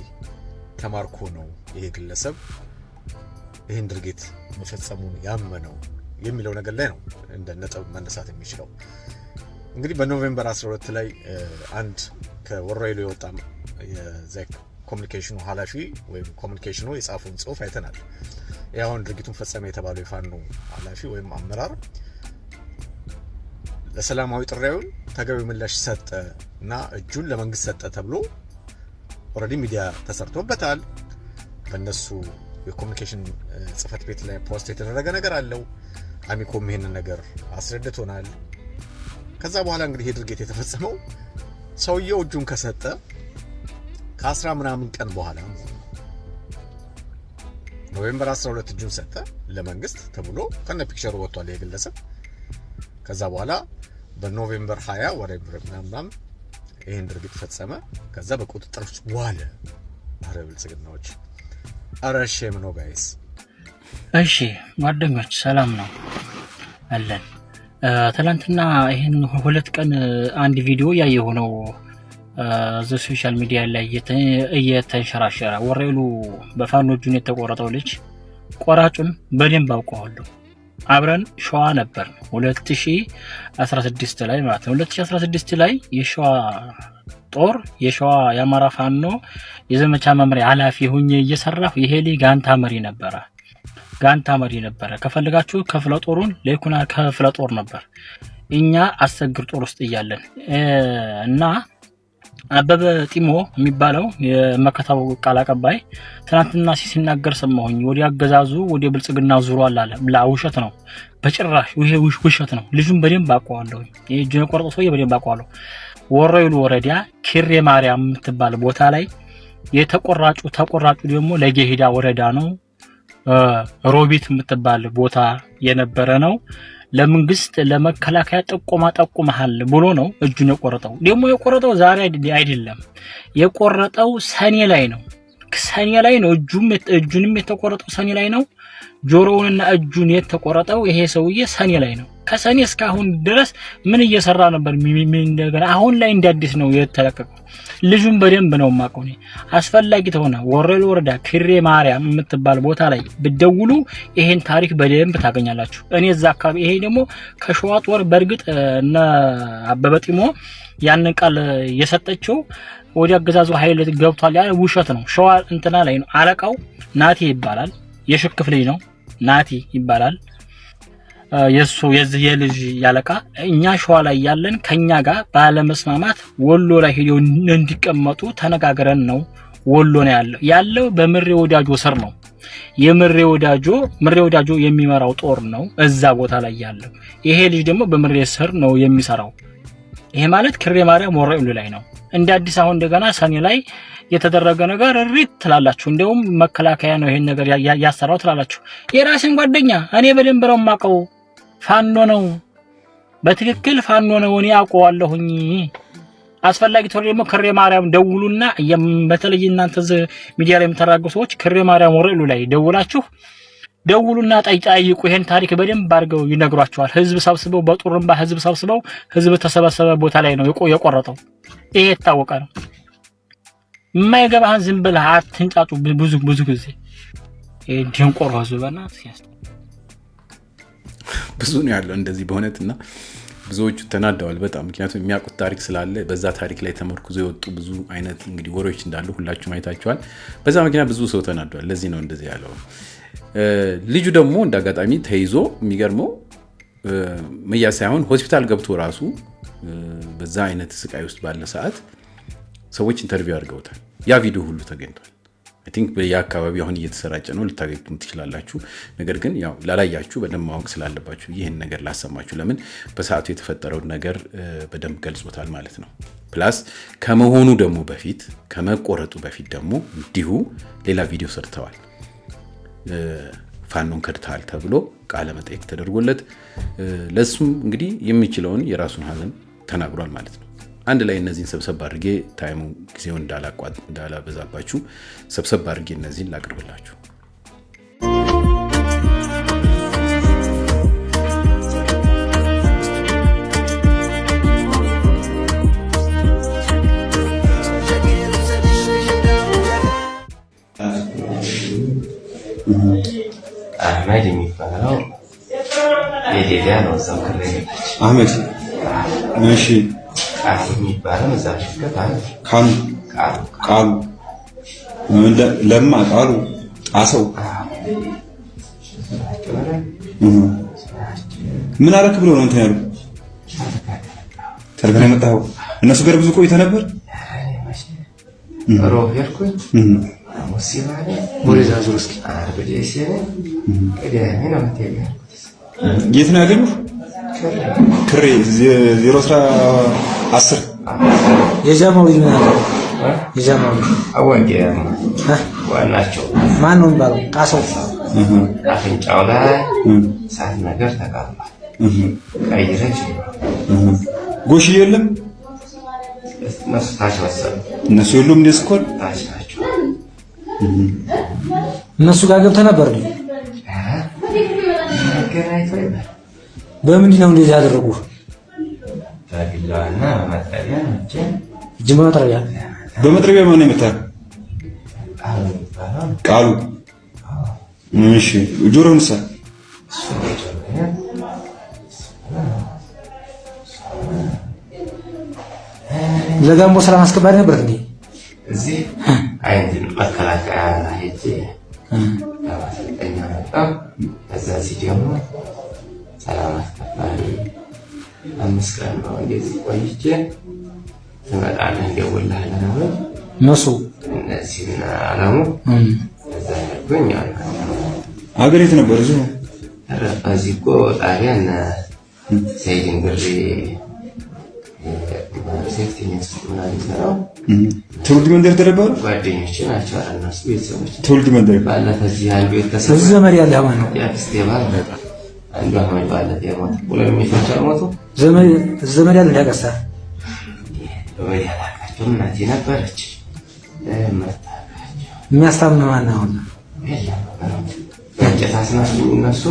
ተማርኮ ነው ይሄ ግለሰብ ይህን ድርጊት መፈጸሙን ያመነው የሚለው ነገር ላይ ነው እንደ ነጥብ መነሳት የሚችለው። እንግዲህ በኖቬምበር 12 ላይ አንድ ከወራይሉ የወጣ የዛክ ኮሚኒኬሽኑ ኃላፊ ወይም ኮሚኒኬሽኑ የጻፈውን ጽሁፍ አይተናል። ያውን ድርጊቱን ፈጸመ የተባለው የፋኖ ኃላፊ ወይም አመራር ለሰላማዊ ጥሪውን ተገቢ ምላሽ ሰጠ እና እጁን ለመንግስት ሰጠ ተብሎ ኦልሬዲ ሚዲያ ተሰርቶበታል። በእነሱ የኮሚኒኬሽን ጽህፈት ቤት ላይ ፖስት የተደረገ ነገር አለው። አሚኮም ይሄንን ነገር አስረድቶናል። ከዛ በኋላ እንግዲህ ይሄ ድርጊት የተፈጸመው ሰውየው እጁን ከሰጠ ከ10 ምናምን ቀን በኋላ ኖቬምበር 12 እጁን ሰጠ ለመንግስት ተብሎ ከነ ፒክቸሩ ወጥቷል የግለሰብ። ከዛ በኋላ በኖቬምበር 20 ወደ ምናምን ይሄን ድርጊት ፈጸመ። ከዛ በቁጥጥር ውስጥ ዋለ። አረ ብልጽግናዎች፣ አረ ሼም ነው ጋይስ። እሺ ጓደኞች ሰላም ነው አለን። ትናንትና ይሄን 2 ቀን አንድ ቪዲዮ ያየው ነው ሶሻል ሚዲያ ላይ እየተንሸራሸረ ወራይሉ በፋኖ እጁን የተቆረጠው ልጅ ቆራጩን በደንብ አውቀዋለሁ። አብረን ሸዋ ነበር 2016 ላይ ማለት ነው። 2016 ላይ የሸዋ ጦር የሸዋ የአማራ ፋኖ የዘመቻ መምሪያ ኃላፊ ሆኜ እየሰራሁ የሄሊ ጋንታ መሪ ነበረ። ከፈልጋችሁ ክፍለ ጦሩን ለይኩና ክፍለ ጦር ነበር እኛ አሰግር ጦር ውስጥ እያለን እና አበበ ጢሞ የሚባለው የመከታው ቃል አቀባይ ትናንትና ሲናገር ሰማሁኝ። ወዲ አገዛዙ ወዲ ብልጽግና ዙሯል አለ። ውሸት ነው፣ በጭራሽ ይሄ ውሸት ነው። ልጁን በደንብ አውቀዋለሁ። የእጁን ቆርጦ ሰውዬ በደንብ አውቀዋለሁ። ወረይሉ ወረዳ ኪሬ ማርያም የምትባል ቦታ ላይ የተቆራጩ ደግሞ ለጌሂዳ ወረዳ ነው። ሮቢት የምትባል ቦታ የነበረ ነው። ለመንግስት ለመከላከያ ጠቁመሃል ብሎ ነው እጁን የቆረጠው። ደግሞ የቆረጠው ዛሬ አይደለም፣ የቆረጠው ሰኔ ላይ ነው። እጁንም የተቆረጠው ሰኔ ላይ ነው። ጆሮውንና እጁን የተቆረጠው ይሄ ሰውዬ ሰኔ ላይ ነው። ከሰኔ እስካሁን ድረስ ምን እየሰራ ነበር? እንደገና አሁን ላይ እንዲያዲስ ነው የተለቀቀው። ልጁን በደንብ ነው ማቀው። አስፈላጊ ተሆነ ወረይሉ ወረዳ ኪሬ ማርያም የምትባል ቦታ ላይ ብትደውሉ ይሄን ታሪክ በደንብ ታገኛላችሁ። እኔ እዛ አካባቢ ይሄ ደግሞ ከሸዋ ጦር በርግጥ እነ አበበ ጢሞ ያንን ቃል የሰጠችው ወዲ አገዛዙ ኃይል ገብቷል ያ ውሸት ነው። ሸዋ እንትና ላይ ነው። አለቃው ናቲ ይባላል። የሽክፍ ልጅ ነው። ናቲ ይባላል። የዚህ የልጅ ያለቃ እኛ ሸዋ ላይ ያለን ከኛ ጋር ባለመስማማት ወሎ ላይ ሄደው እንዲቀመጡ ተነጋግረን ነው ወሎ ነው ያለው በምሬ ወዳጆ ስር ነው። ምሬ ወዳጆ የሚመራው ጦር ነው እዛ ቦታ ላይ ያለው። ይሄ ልጅ ደግሞ በምሬ ስር ነው የሚሰራው። ይሄ ማለት ኪሬ ማርያም ወረይሉ ላይ ነው። እንደ አዲስ አሁን እንደገና ሰኔ ላይ የተደረገ ነገር ሪት ትላላችሁ። እንደውም መከላከያ ነው ይሄን ነገር ያሰራው ትላላችሁ። የራስን ጓደኛ እኔ በደንብ ነው የማውቀው። ፋኖ ነው፣ በትክክል ፋኖ ነው። እኔ አውቀዋለሁኝ። አስፈላጊ ተወር ደግሞ ኪሬ ማርያም ደውሉና በተለይ እናንተ ሚዲያ ላይ የምታራገው ሰዎች ኪሬ ማርያም ወረይሉ ላይ ደውሉና ጠይቁ። ይሄን ታሪክ በደንብ አድርገው ይነግሯቸዋል። ህዝብ ሰብስበው በጡርምባ ህዝብ ተሰበሰበ ቦታ ላይ ነው የቆረጠው። ይሄ የታወቀ ነው። የማይገባህን ዝም ብለህ አትንጫጩ። ብዙ ጊዜ ደንቆሮ ህዝብ ብዙ ነው ያለው እንደዚህ በእውነትና ብዙዎቹ ተናደዋል በጣም። ምክንያቱም የሚያውቁት ታሪክ ስላለ በዛ ታሪክ ላይ ተመርኩዞ የወጡ ብዙ አይነት እንግዲህ ወሬዎች እንዳሉ ሁላችሁም አይታችኋል። በዛ ምክንያት ብዙ ሰው ተናደዋል። ለዚህ ነው እንደዚህ ያለው። ልጁ ደግሞ እንዳጋጣሚ ተይዞ የሚገርመው መያዝ ሳይሆን ሆስፒታል ገብቶ ራሱ በዛ አይነት ስቃይ ውስጥ ባለ ሰዓት ሰዎች ኢንተርቪው አድርገውታል። ያ ቪዲዮ ሁሉ ተገኝቷል። አይ ቲንክ በየአካባቢ አሁን እየተሰራጨ ነው፣ ልታገኙ ትችላላችሁ። ነገር ግን ያው ላላያችሁ በደንብ ማወቅ ስላለባችሁ ይህን ነገር ላሰማችሁ። ለምን በሰዓቱ የተፈጠረውን ነገር በደንብ ገልጾታል ማለት ነው። ፕላስ ከመሆኑ ደግሞ በፊት ከመቆረጡ በፊት ደግሞ እንዲሁ ሌላ ቪዲዮ ሰርተዋል። ፋኖን ከድተሃል ተብሎ ቃለ መጠይቅ ተደርጎለት ለሱም እንግዲህ የሚችለውን የራሱን ሀዘን ተናግሯል ማለት ነው። አንድ ላይ እነዚህን ሰብሰብ አድርጌ ታይሙ ጊዜውን እንዳላበዛባችሁ ሰብሰብ አድርጌ እነዚህን ላቅርብላችሁ። አህመድ የሚባለው የሌላ ነው። እዛው ክሬ አህመድ እሺ። ቃሉ የሚባለው እዛ ከተባለ ቃሉ ለማ ቃሉ ጣሰው ምን አረክ ብሎ ነው እንትን ያሉ ተርገና የመጣው እነሱ ጋር ብዙ ቆይተ ነበር። ሮብ ያልኩኝ ሙስሊማኔ ወደዛ ዙርስኪ አርበዴሲኔ ቀደም ነው የምትሄደው። የት ነው ያገኙህ? ክሬ 010 የጃማው ልጅ ምን አለ? የጃማው አወንጀ ዋናቸው ማን ነው የሚባለው? ጣሰው አፍንጫው ላይ ሳት ነገር ተቃጥሏል። ቀይረች ጎሽ የለም እነሱ ታች መሰሉ እነሱ የሉም። እንደ ስኮል ታች ናቸው። እነሱ ጋር ገብተህ ነበር ነው? በምንድን ነው እንደዚህ ያደረጉ? በግላና በመጥረቢያ እንጂ በመጥረቢያ በመጥረቢያ ማን ነው የመታህ? ቃሉ እሺ። ጆሮህንስ? ለጋምቦ ሰላም አስከባሪ ነበር እንዴ? እዚህ አይንትን መከላከያ ሄጄ ማሰልጠኛ መጣ። ከዛ ሲጀምሩ ሰላም አስከባሪ 5 ቀን ነው እንደዚህ ቆይቼ ትመጣለህ እንደውልሃለሁ ነው ነሱ እነዚህ አላሙ ከዛ ያልኩኝ አገር የት ነበር? እዚህ እኮ ጣሊያን ሰይድን ብሬ ሴፍቲኔት ምናምን ነው። ትውልድ መንደር ተደረባሉ ጓደኞቼ ናቸው እነሱ ቤተሰቦች። ትውልድ መንደር ባለፈ እዚህ አንዱ የተሰራ ዘመድ ያለ ማን ነው? ያክስቴ ባል አንዱ አሁን ባለፈ የሞተ ሁለት ሚስቶች አልሞቱ። ዘመድ ያለ ያቀሳ ወይ ያላቃቸው እናቴ ነበረች። የሚያስታምኑ ማን ነው? እንጨት አስናችሁ እነሱ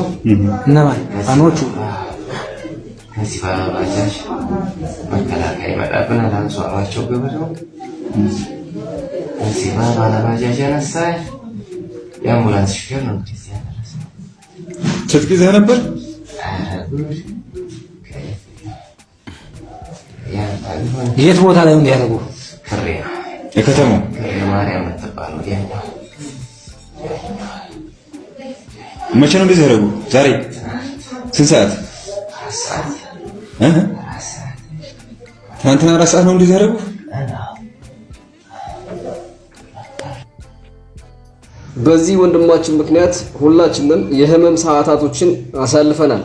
እነማን ፋኖቹ? ከዚህ ባጃጅ መከላከያ ይመጣብናል አንሷቸው ገበሬው እዚህ ባጃጅ ያነሳ የአምቡላንስ ሹፌር ነው እንግዲህ ያደረሰ። ትጥቅ ይዘህ ነበር? የት ቦታ ላይ እንዲያደርጉ? ክሬ የከተማው ማርያም የምትባለው ያለው። መቼ ነው እንደዚህ ያደረጉ? ዛሬ ስንት ሰዓት? ትናንትና 4 ሰዓት ነው እንደዚህ ያደረጉ? በዚህ ወንድማችን ምክንያት ሁላችንም የህመም ሰዓታቶችን አሳልፈናል።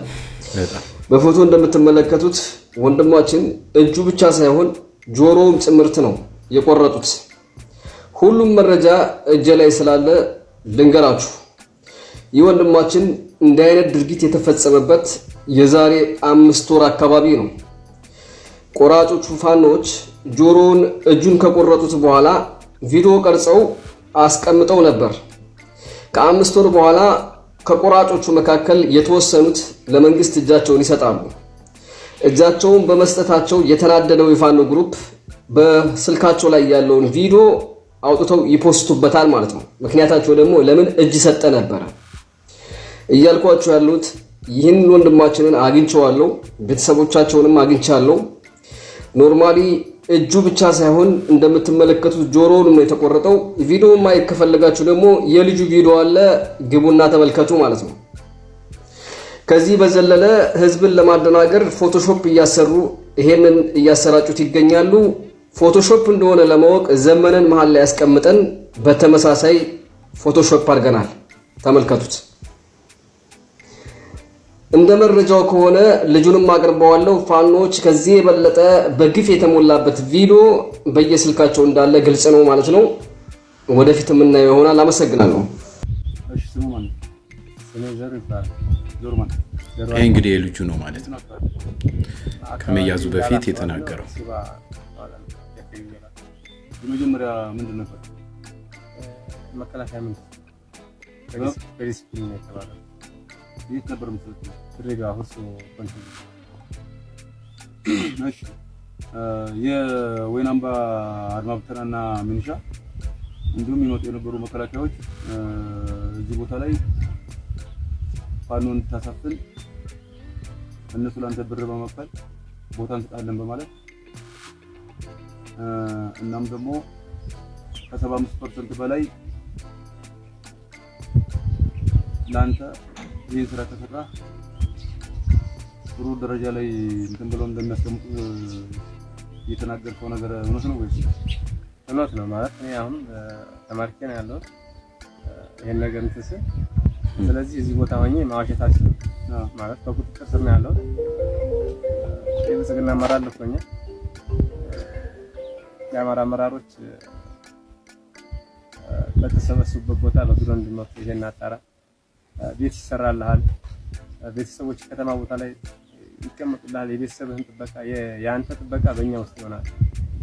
በፎቶ እንደምትመለከቱት ወንድማችን እጁ ብቻ ሳይሆን ጆሮውም ጭምርት ነው የቆረጡት። ሁሉም መረጃ እጄ ላይ ስላለ ልንገራችሁ። ይህ ወንድማችን እንዲህ አይነት ድርጊት የተፈጸመበት የዛሬ 5 ወር አካባቢ ነው። ቆራጮቹ ፋኖች ጆሮውን እጁን ከቆረጡት በኋላ ቪዲዮ ቀርጸው አስቀምጠው ነበር። ከ5 ወር በኋላ ከቆራጮቹ መካከል የተወሰኑት ለመንግስት እጃቸውን ይሰጣሉ። እጃቸውን በመስጠታቸው የተናደደው የፋኖ ግሩፕ በስልካቸው ላይ ያለውን ቪዲዮ አውጥተው ይፖስቱበታል ማለት ነው። ምክንያታቸው ደግሞ ለምን እጅ ሰጠ ነበረ እያልኳቸው ያሉት። ይህን ወንድማችንን አግኝቼዋለሁ፣ ቤተሰቦቻቸውንም አግኝቻለሁ። ኖርማሊ እጁ ብቻ ሳይሆን እንደምትመለከቱት ጆሮውንም ነው የተቆረጠው። ቪዲዮ ማየት ከፈለጋችሁ ደግሞ የልጁ ቪዲዮ አለ፣ ግቡና ተመልከቱ ማለት ነው። ከዚህ በዘለለ ህዝብን ለማደናገር ፎቶሾፕ እያሰሩ ይሄንን እያሰራጩት ይገኛሉ። ፎቶሾፕ እንደሆነ ለማወቅ ዘመነን መሃል ላይ ያስቀምጠን በተመሳሳይ ፎቶሾፕ አድርገናል። ተመልከቱት። እንደ መረጃው ከሆነ ልጁንም አቅርበዋለሁ። ፋኖች ከዚህ የበለጠ በግፍ የተሞላበት ቪዲዮ በየስልካቸው እንዳለ ግልጽ ነው ማለት ነው። ወደፊት የምናየው ይሆናል። አመሰግናለሁ። ይህ እንግዲህ የልጁ ነው ማለት ነው። ከመያዙ በፊት የተናገረው መጀመሪያ ምንድን ነበር? መከላከያ ምን በዲስፕሊን የተባለ የት ነበር የምትሰጡት? ድሬዳዋ ሁርሶ ኮንት። እሺ የወይን አምባ አድማ ብተናና ሚኒሻ እንዲሁም ይመጡ የነበሩ መከላከያዎች እዚህ ቦታ ላይ ፋኖን እንድታሳፍን እነሱ ላንተ ብር በመክፈል ቦታ እንሰጣለን በማለት እናም ደግሞ ከ75% በላይ ላንተ ይህን ስራ ከሰራ ጥሩ ደረጃ ላይ እንትን ብለው እንደሚያስቀምጡ እየተናገርከው ነገር እውነት ነው ወይስ? እውነት ነው ማለት እኔ አሁን ተማርኬ ነው ያለሁት ይሄን ነገር እንትስ ስለዚህ እዚህ ቦታ ሆኜ ማዋሸት አልችልም ማለት በቁጥጥር ስር ነው ያለሁት። የብልጽግና አመራር ልኮኛል። የአማራ አመራሮች በተሰበሰቡበት ቦታ በድሮ እንድንወስድ ይሄን አጣራ ቤት ይሰራልሃል፣ ቤተሰቦች ከተማ ቦታ ላይ ይቀመጡልሃል። የቤተሰብህን ጥበቃ የአንተ ጥበቃ በእኛ ውስጥ ይሆናል።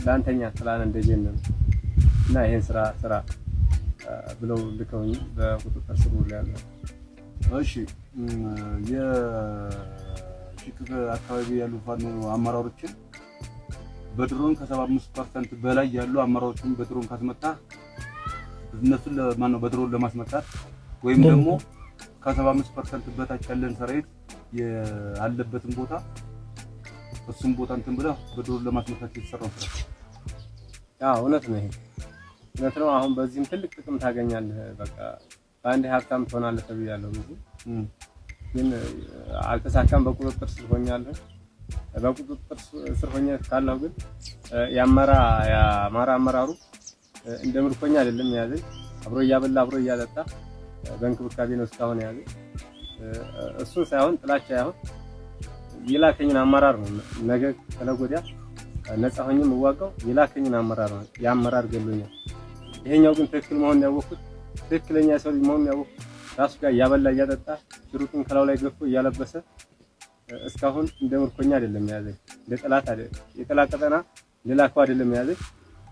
ለአንተኛ ስላለ እንደጀን ነው እና ይሄን ስራ ብለው ልከውኝ በቁጥጥር ስር ውለው ያለው። እሺ የሽክፍ አካባቢ ያሉ ፋኖ አመራሮችን በድሮን ከ75% በላይ ያሉ አመራሮችን በድሮን ካስመታ እነሱን ለማን ነው በድሮን ለማስመታት ወይም ደግሞ ከ75% በታች ያለን ሰራዊት ያለበትን ቦታ እሱም ቦታ እንትን ብለህ በድሮን ለማስመታት የተሰራው ስራ እውነት ነው። ይሄ እውነት ነው። አሁን በዚህም ትልቅ ጥቅም ታገኛለህ። በቃ በአንድ ሀብታም ትሆናለህ ተብያለሁ እንጂ ግን አልተሳካም። በቁጥጥር ስር ሆኛለሁ። በቁጥጥር ስር ሆኜ ካለሁ ግን የአማራ አመራሩ እንደ ምርኮኛ አይደለም ያዘኝ። አብሮ እያበላ አብሮ እያጠጣ በእንክብካቤ ነው እስካሁን ያዘኝ። እሱን ሳይሆን ጥላቻ ያሁን የላከኝን አመራር ነው ነገ ከነገ ወዲያ ነፃ ሆኜ የምዋጋው የላከኝን አመራር ነው። የአመራር ገሎኛል። ይሄኛው ግን ትክክል መሆኑን ያወቅኩት ትክክለኛ ሰው መሆኑን ያወቅኩት ራሱ ጋር እያበላ እያጠጣ ሽሩጡን ከላው ላይ ገፎ እያለበሰ እስካሁን እንደ ምርኮኛ አይደለም ያዘኝ። እንደ ጠላት አይደለም የጠላቀጠና ለላከው አይደለም ያዘኝ።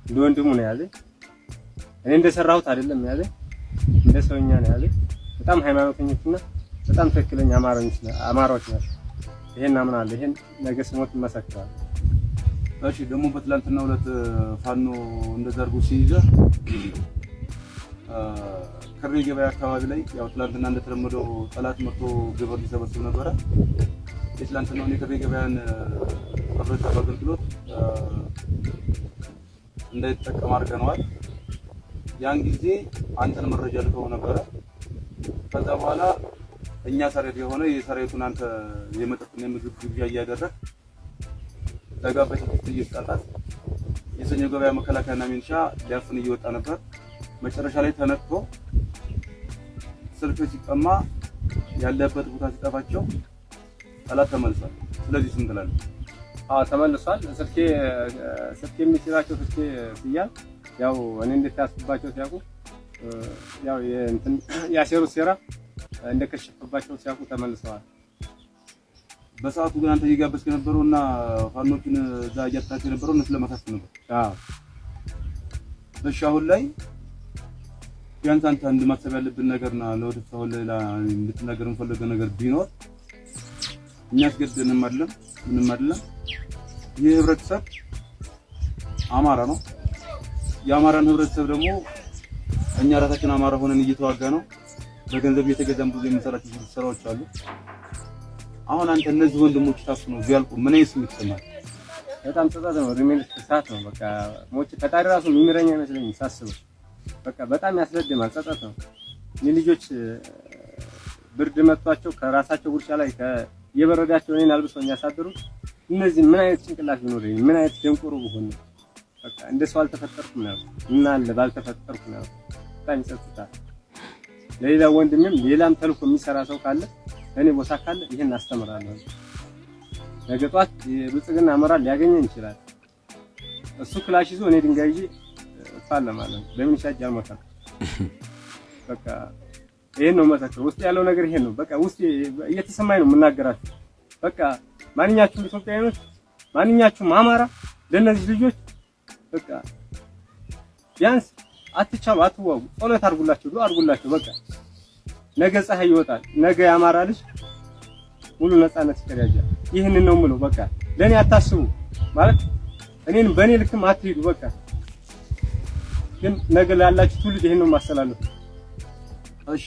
እንደ ወንድሙ ነው ያዘኝ። እኔ እንደሰራሁት አይደለም ያዘኝ። እንደ ሰውኛ ነው ያዘኝ። በጣም ሃይማኖተኞችና በጣም ትክክለኛ አማራዎች ናቸው። ይሄን አምናለሁ። ይሄን ነገ ስሞት መሰክራለሁ። እሺ ደግሞ በትላንትና ሁለት ፋኖ እንደዛ አድርጎ ሲይዘ ከሬ ገበያ አካባቢ ላይ ያው ትላንትና እንደተለመደው ጠላት መጥቶ ግብር ሊሰበስብ ነበረ። የትላንትናው የከሬ ገበያን ህብረተሰብ አገልግሎት እንዳይጠቀም አድርገነዋል። ያን ጊዜ አንተን መረጃ ልከው ነበረ። ከዛ በኋላ እኛ ሰራዊት የሆነ የሰራዊቱን አንተ የመጠጥና የምግብ ግብዣ እያደረግ ተጋባይ እየተጣጣት የሰኞ ገበያ መከላከያና ሚሊሻ ሊያፍን እየወጣ ነበር። መጨረሻ ላይ ተነክቶ ስልክ ሲቀማ ያለበት ቦታ ሲጠፋቸው ጠላት ተመልሷል። ስለዚህ ስም ትላለህ? ተመልሷል። ስልኬ የሚስራቸው ስልኬ ሲያል ያው እኔ እንደታስባቸው ሲያውቁ ያው እንትን ያሴሩት ሴራ እንደከሸፈባቸው ሲያውቁ ተመልሰዋል። በሰዓቱ ግን አንተ እየጋበዝክ የነበረውና ፋኖችን እዛ እያጣቸው የነበረው እነሱ ለማሳሰብ ነበር። እሺ አሁን ላይ ቢያንስ አንተ እንድማሰብ ያለብን ነገርና ለወደፊት አሁን ሌላ እንድትናገር የምፈልገው ነገር ቢኖር የሚያስገድደንም አይደለም ምንም አይደለም። ይህ ህብረተሰብ አማራ ነው። የአማራን ህብረተሰብ ደግሞ እኛ ራሳችን አማራ ሆነን እየተዋጋ ነው። በገንዘብ እየተገዛም ብዙ የምንሰራቸው ስራዎች አሉ። አሁን አንተ እነዚህ ወንድሞች ታስነው ቢያልቁ ምን ስሜት ይሰማል? በጣም ጸጸት ነው። ሪሜል ሰዓት ነው። በቃ ሞች ፈጣሪ ራሱ የሚምረኝ አይመስለኝም ሳስበው። በቃ በጣም ያስለድማል። ጸጸት ነው። ልጆች ብርድ መጥቷቸው ከራሳቸው ጉርሻ ላይ የበረዳቸው እኔን አልብሰው የሚያሳድሩ እነዚህ ምን አይነት ጭንቅላት ቢኖረኝ ምን አይነት ደንቆሮ ብሆን በቃ እንደሰው አልተፈጠርኩም ነው እና አለ ባልተፈጠርኩ ነው። በጣም ይጸጽታል። ለሌላ ወንድምም ሌላም ተልኮ የሚሰራ ሰው ካለ እኔ ቦታ ካለ ይሄን አስተምራለሁ። ነገ ጧት የብልጽግና አመራር ሊያገኘን ይችላል። እሱ ክላሽ ይዞ እኔ ድንጋይ ይዤ እፋለማለሁ። ለምን ይሻጅ አልሞታም። በቃ ይሄን ነው መሰከር ውስጥ ያለው ነገር ይሄን ነው። በቃ ውስጥ እየተሰማኝ ነው የምናገራችሁ። በቃ ማንኛችሁም ኢትዮጵያውያኖች ማንኛችሁም አማራ ለነዚህ ልጆች በቃ ቢያንስ አትቻሉ፣ አትዋጉ፣ ጸሎት አድርጉላቸው፣ ዱአ አድርጉላቸው። በቃ ነገ ፀሐይ ይወጣል። ነገ ያማራ ልጅ ሙሉ ነፃነት ይከራያል። ይሄንን ነው የምለው። በቃ ለኔ አታስቡ ማለት እኔን በኔ ልክም አትሄዱ። በቃ ግን ነገ ላላችሁ ትውልድ ይሄን ነው ማስተላለፍ። እሺ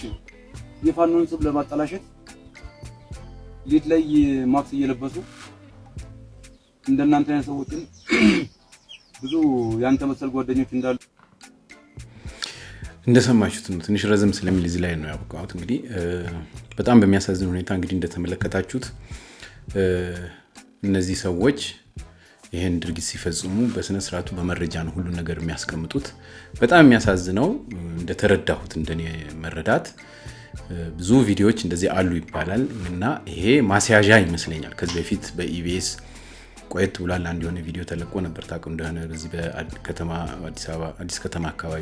የፋኖን ስም ለማጠላሸት ሌት ላይ ማክስ እየለበሱ እንደናንተ አይነት ሰዎችን ብዙ ያንተ መሰል ጓደኞች እንዳሉ እንደሰማችሁት ነው። ትንሽ ረዘም ስለሚል እዚህ ላይ ነው ያበቃሁት። እንግዲህ በጣም በሚያሳዝን ሁኔታ እንግዲህ እንደተመለከታችሁት እነዚህ ሰዎች ይሄን ድርጊት ሲፈጽሙ በስነ ስርዓቱ በመረጃ ነው ሁሉ ነገር የሚያስቀምጡት። በጣም የሚያሳዝነው እንደተረዳሁት እንደኔ መረዳት ብዙ ቪዲዮዎች እንደዚህ አሉ ይባላል እና ይሄ ማስያዣ ይመስለኛል። ከዚህ በፊት በኢቢኤስ ቆየት ብሏል አንድ የሆነ ቪዲዮ ተለቆ ነበር። ታውቁ እንደሆነ በዚህ በከተማ አዲስ አበባ አዲስ ከተማ አካባቢ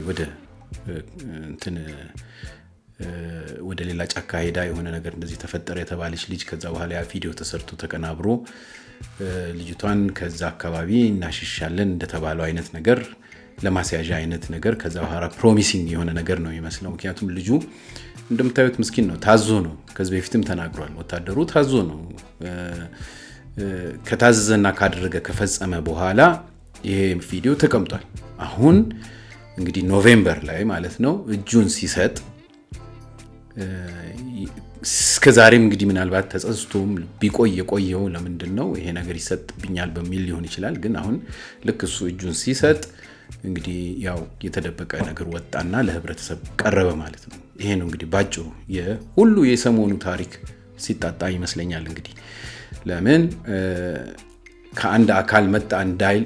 ወደ ሌላ ጫካ ሄዳ የሆነ ነገር እንደዚህ ተፈጠረ የተባለች ልጅ ከዛ በኋላ ያ ቪዲዮ ተሰርቶ ተቀናብሮ ልጅቷን ከዛ አካባቢ እናሽሻለን እንደተባለው አይነት ነገር ለማስያዣ አይነት ነገር ከዛ በኋላ ፕሮሚሲንግ የሆነ ነገር ነው የሚመስለው። ምክንያቱም ልጁ እንደምታዩት ምስኪን ነው፣ ታዞ ነው። ከዚህ በፊትም ተናግሯል። ወታደሩ ታዞ ነው። ከታዘዘና ካደረገ ከፈጸመ በኋላ ይሄ ቪዲዮ ተቀምጧል። አሁን እንግዲህ ኖቬምበር ላይ ማለት ነው እጁን ሲሰጥ እስከዛሬም እንግዲህ ምናልባት ተጸጽቶም ቢቆይ የቆየው ለምንድን ነው ይሄ ነገር ይሰጥብኛል በሚል ሊሆን ይችላል። ግን አሁን ልክ እሱ እጁን ሲሰጥ እንግዲህ ያው የተደበቀ ነገር ወጣና ለህብረተሰብ ቀረበ ማለት ነው። ይሄ ነው እንግዲህ ባጭሩ የሁሉ የሰሞኑ ታሪክ ሲጣጣ ይመስለኛል። እንግዲህ ለምን ከአንድ አካል መጣ እንዳይል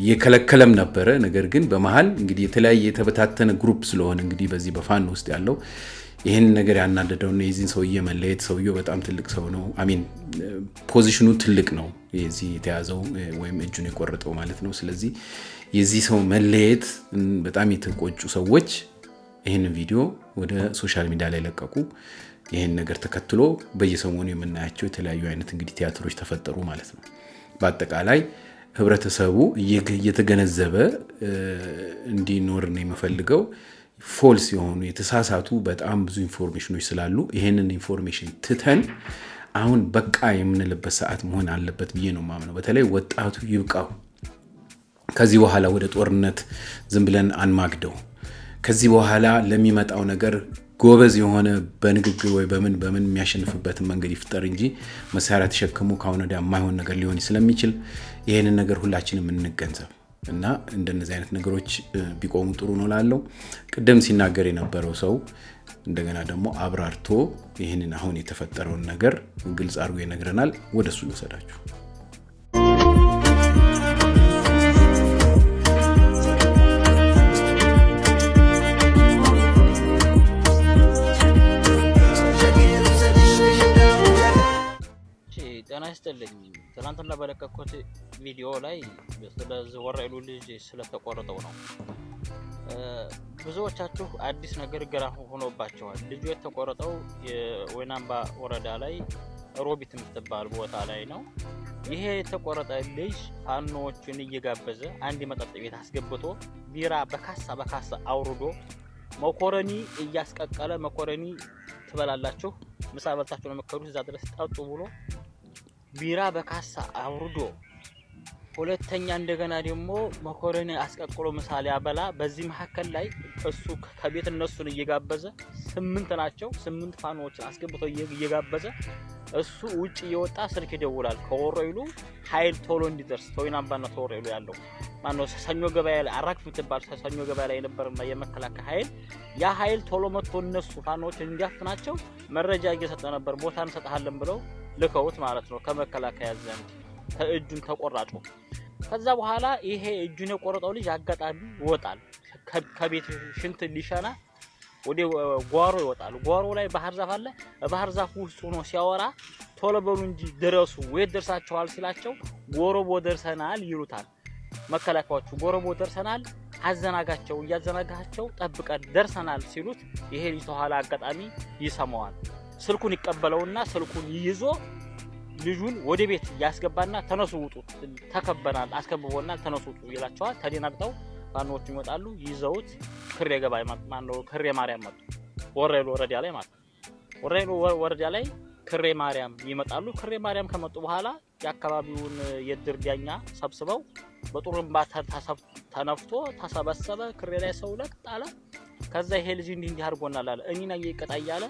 የከለከለም ነበረ። ነገር ግን በመሃል እንግዲህ የተለያየ የተበታተነ ግሩፕ ስለሆነ እንግዲህ በዚህ በፋኖ ውስጥ ያለው ይሄን ነገር ያናደደውና የዚህን ሰውዬ መለየት ሰውዬው በጣም ትልቅ ሰው ነው። አሚን ፖዚሽኑ ትልቅ ነው የዚህ የተያዘው ወይም እጁን የቆረጠው ማለት ነው። ስለዚህ የዚህ ሰው መለየት በጣም የተቆጩ ሰዎች ይሄን ቪዲዮ ወደ ሶሻል ሚዲያ ላይ ለቀቁ። ይሄን ነገር ተከትሎ በየሰሞኑ የምናያቸው የተለያዩ አይነት እንግዲህ ቲያትሮች ተፈጠሩ ማለት ነው። በአጠቃላይ ህብረተሰቡ እየተገነዘበ እንዲኖር ነው የሚፈልገው። ፎልስ የሆኑ የተሳሳቱ በጣም ብዙ ኢንፎርሜሽኖች ስላሉ ይሄንን ኢንፎርሜሽን ትተን አሁን በቃ የምንልበት ሰዓት መሆን አለበት ብዬ ነው ማምነው። በተለይ ወጣቱ ይብቃው። ከዚህ በኋላ ወደ ጦርነት ዝም ብለን አንማግደው። ከዚህ በኋላ ለሚመጣው ነገር ጎበዝ የሆነ በንግግር ወይ በምን የሚያሸንፍበትን መንገድ ይፍጠር እንጂ መሳሪያ ተሸክሞ ካሁን ወዲያ የማይሆን ነገር ሊሆን ስለሚችል ይሄንን ነገር ሁላችንም እንገንዘብ እና እንደነዚህ አይነት ነገሮች ቢቆሙ ጥሩ ነው ላለው ቅድም ሲናገር የነበረው ሰው እንደገና ደግሞ አብራርቶ ይሄንን አሁን የተፈጠረውን ነገር ግልጽ አድርጎ ይነግረናል። ወደሱ ልወሰዳችሁ። ጤና ይስጥልኝ። ትናንትና በለቀኩት ቪዲዮ ላይ ስለዚህ ወራይሉ ልጅ ስለተቆረጠው ነው። ብዙዎቻችሁ አዲስ ነገር ግራ ሆኖባቸዋል። ልጁ የተቆረጠው የወይናምባ ወረዳ ላይ ሮቢት የምትባል ቦታ ላይ ነው። ይሄ የተቆረጠ ልጅ ፋኖዎችን እየጋበዘ አንድ መጠጥ ቤት አስገብቶ ቢራ በካሳ አውርዶ መኮረኒ እያስቀቀለ መኮረኒ ትበላላችሁ፣ ምሳ በልታችሁ ነው መከሩት እዛ ድረስ ጠጡ ብሎ ቢራ በካሳ አውርዶ ሁለተኛ እንደገና ደግሞ መኮረኒ አስቀቅሎ ምሳሌ ያበላ። በዚህ መሐከል ላይ እሱ ከቤት እነሱን እየጋበዘ 8 ናቸው 8 ፋኖዎችን አስገብቶ እየጋበዘ እሱ ውጪ እየወጣ ስልክ ይደውላል ከወሮይሉ ኃይል ቶሎ እንዲደርስ ተወይናምባና ተወሮይሉ ያለው ማነው ሰኞ ገበያ ላይ አራክ ምትባል ሰኞ ገበያ ላይ የነበረና የመከላከያ ኃይል ያ ኃይል ቶሎ መጥቶ እነሱ ፋኖዎችን እንዲያፍናቸው መረጃ እየሰጠ ነበር። ቦታ እንሰጣለን ብለው ልከውት ማለት ነው ከመከላከያ ዘንድ እጁን ተቆራጩ። ከዛ በኋላ ይሄ እጁን የቆረጠው ልጅ አጋጣሚ ይወጣል ከቤት ሽንት ሊሸና ወደ ጓሮ ይወጣል። ጓሮ ላይ ባህር ዛፍ አለ። ባህር ዛፍ ውስጥ ሆኖ ሲያወራ ቶሎ በሉ እንጂ ድረሱ ወይ ደርሳቸዋል ሲላቸው ጎሮቦ ደርሰናል ይሉታል መከላከያዎቹ። ጎሮቦ ደርሰናል አዘናጋቸው እያዘናጋቸው ጠብቀን ደርሰናል ሲሉት ይሄ ልጅ ተኋላ አጋጣሚ ይሰማዋል። ስልኩን ይቀበለውና ስልኩን ይይዞ ልጁን ወደ ቤት ያስገባና ተነሱ ውጡ ተከበናል አስከብቦናል ተነሱ ውጡ ይላቸዋል። ተደናግጠው ፋኖዎች ይመጣሉ ይዘውት ክሬ ገባይ ማነው ክሬ ማርያም መጡ። ወራይሉ ወረዳ ላይ ማለት ወራይሉ ወረዳ ላይ ክሬ ማርያም ይመጣሉ። ክሬ ማርያም ከመጡ በኋላ የአካባቢውን የድርዳኛ ሰብስበው በጥሩምባ ተነፍቶ ተሰበሰበ። ክሬ ላይ ሰው ለቅጣለ። ከዛ ይሄ ልጅ እንዲህ አድርጎናል አለ እኔና እየቀጣ እያለ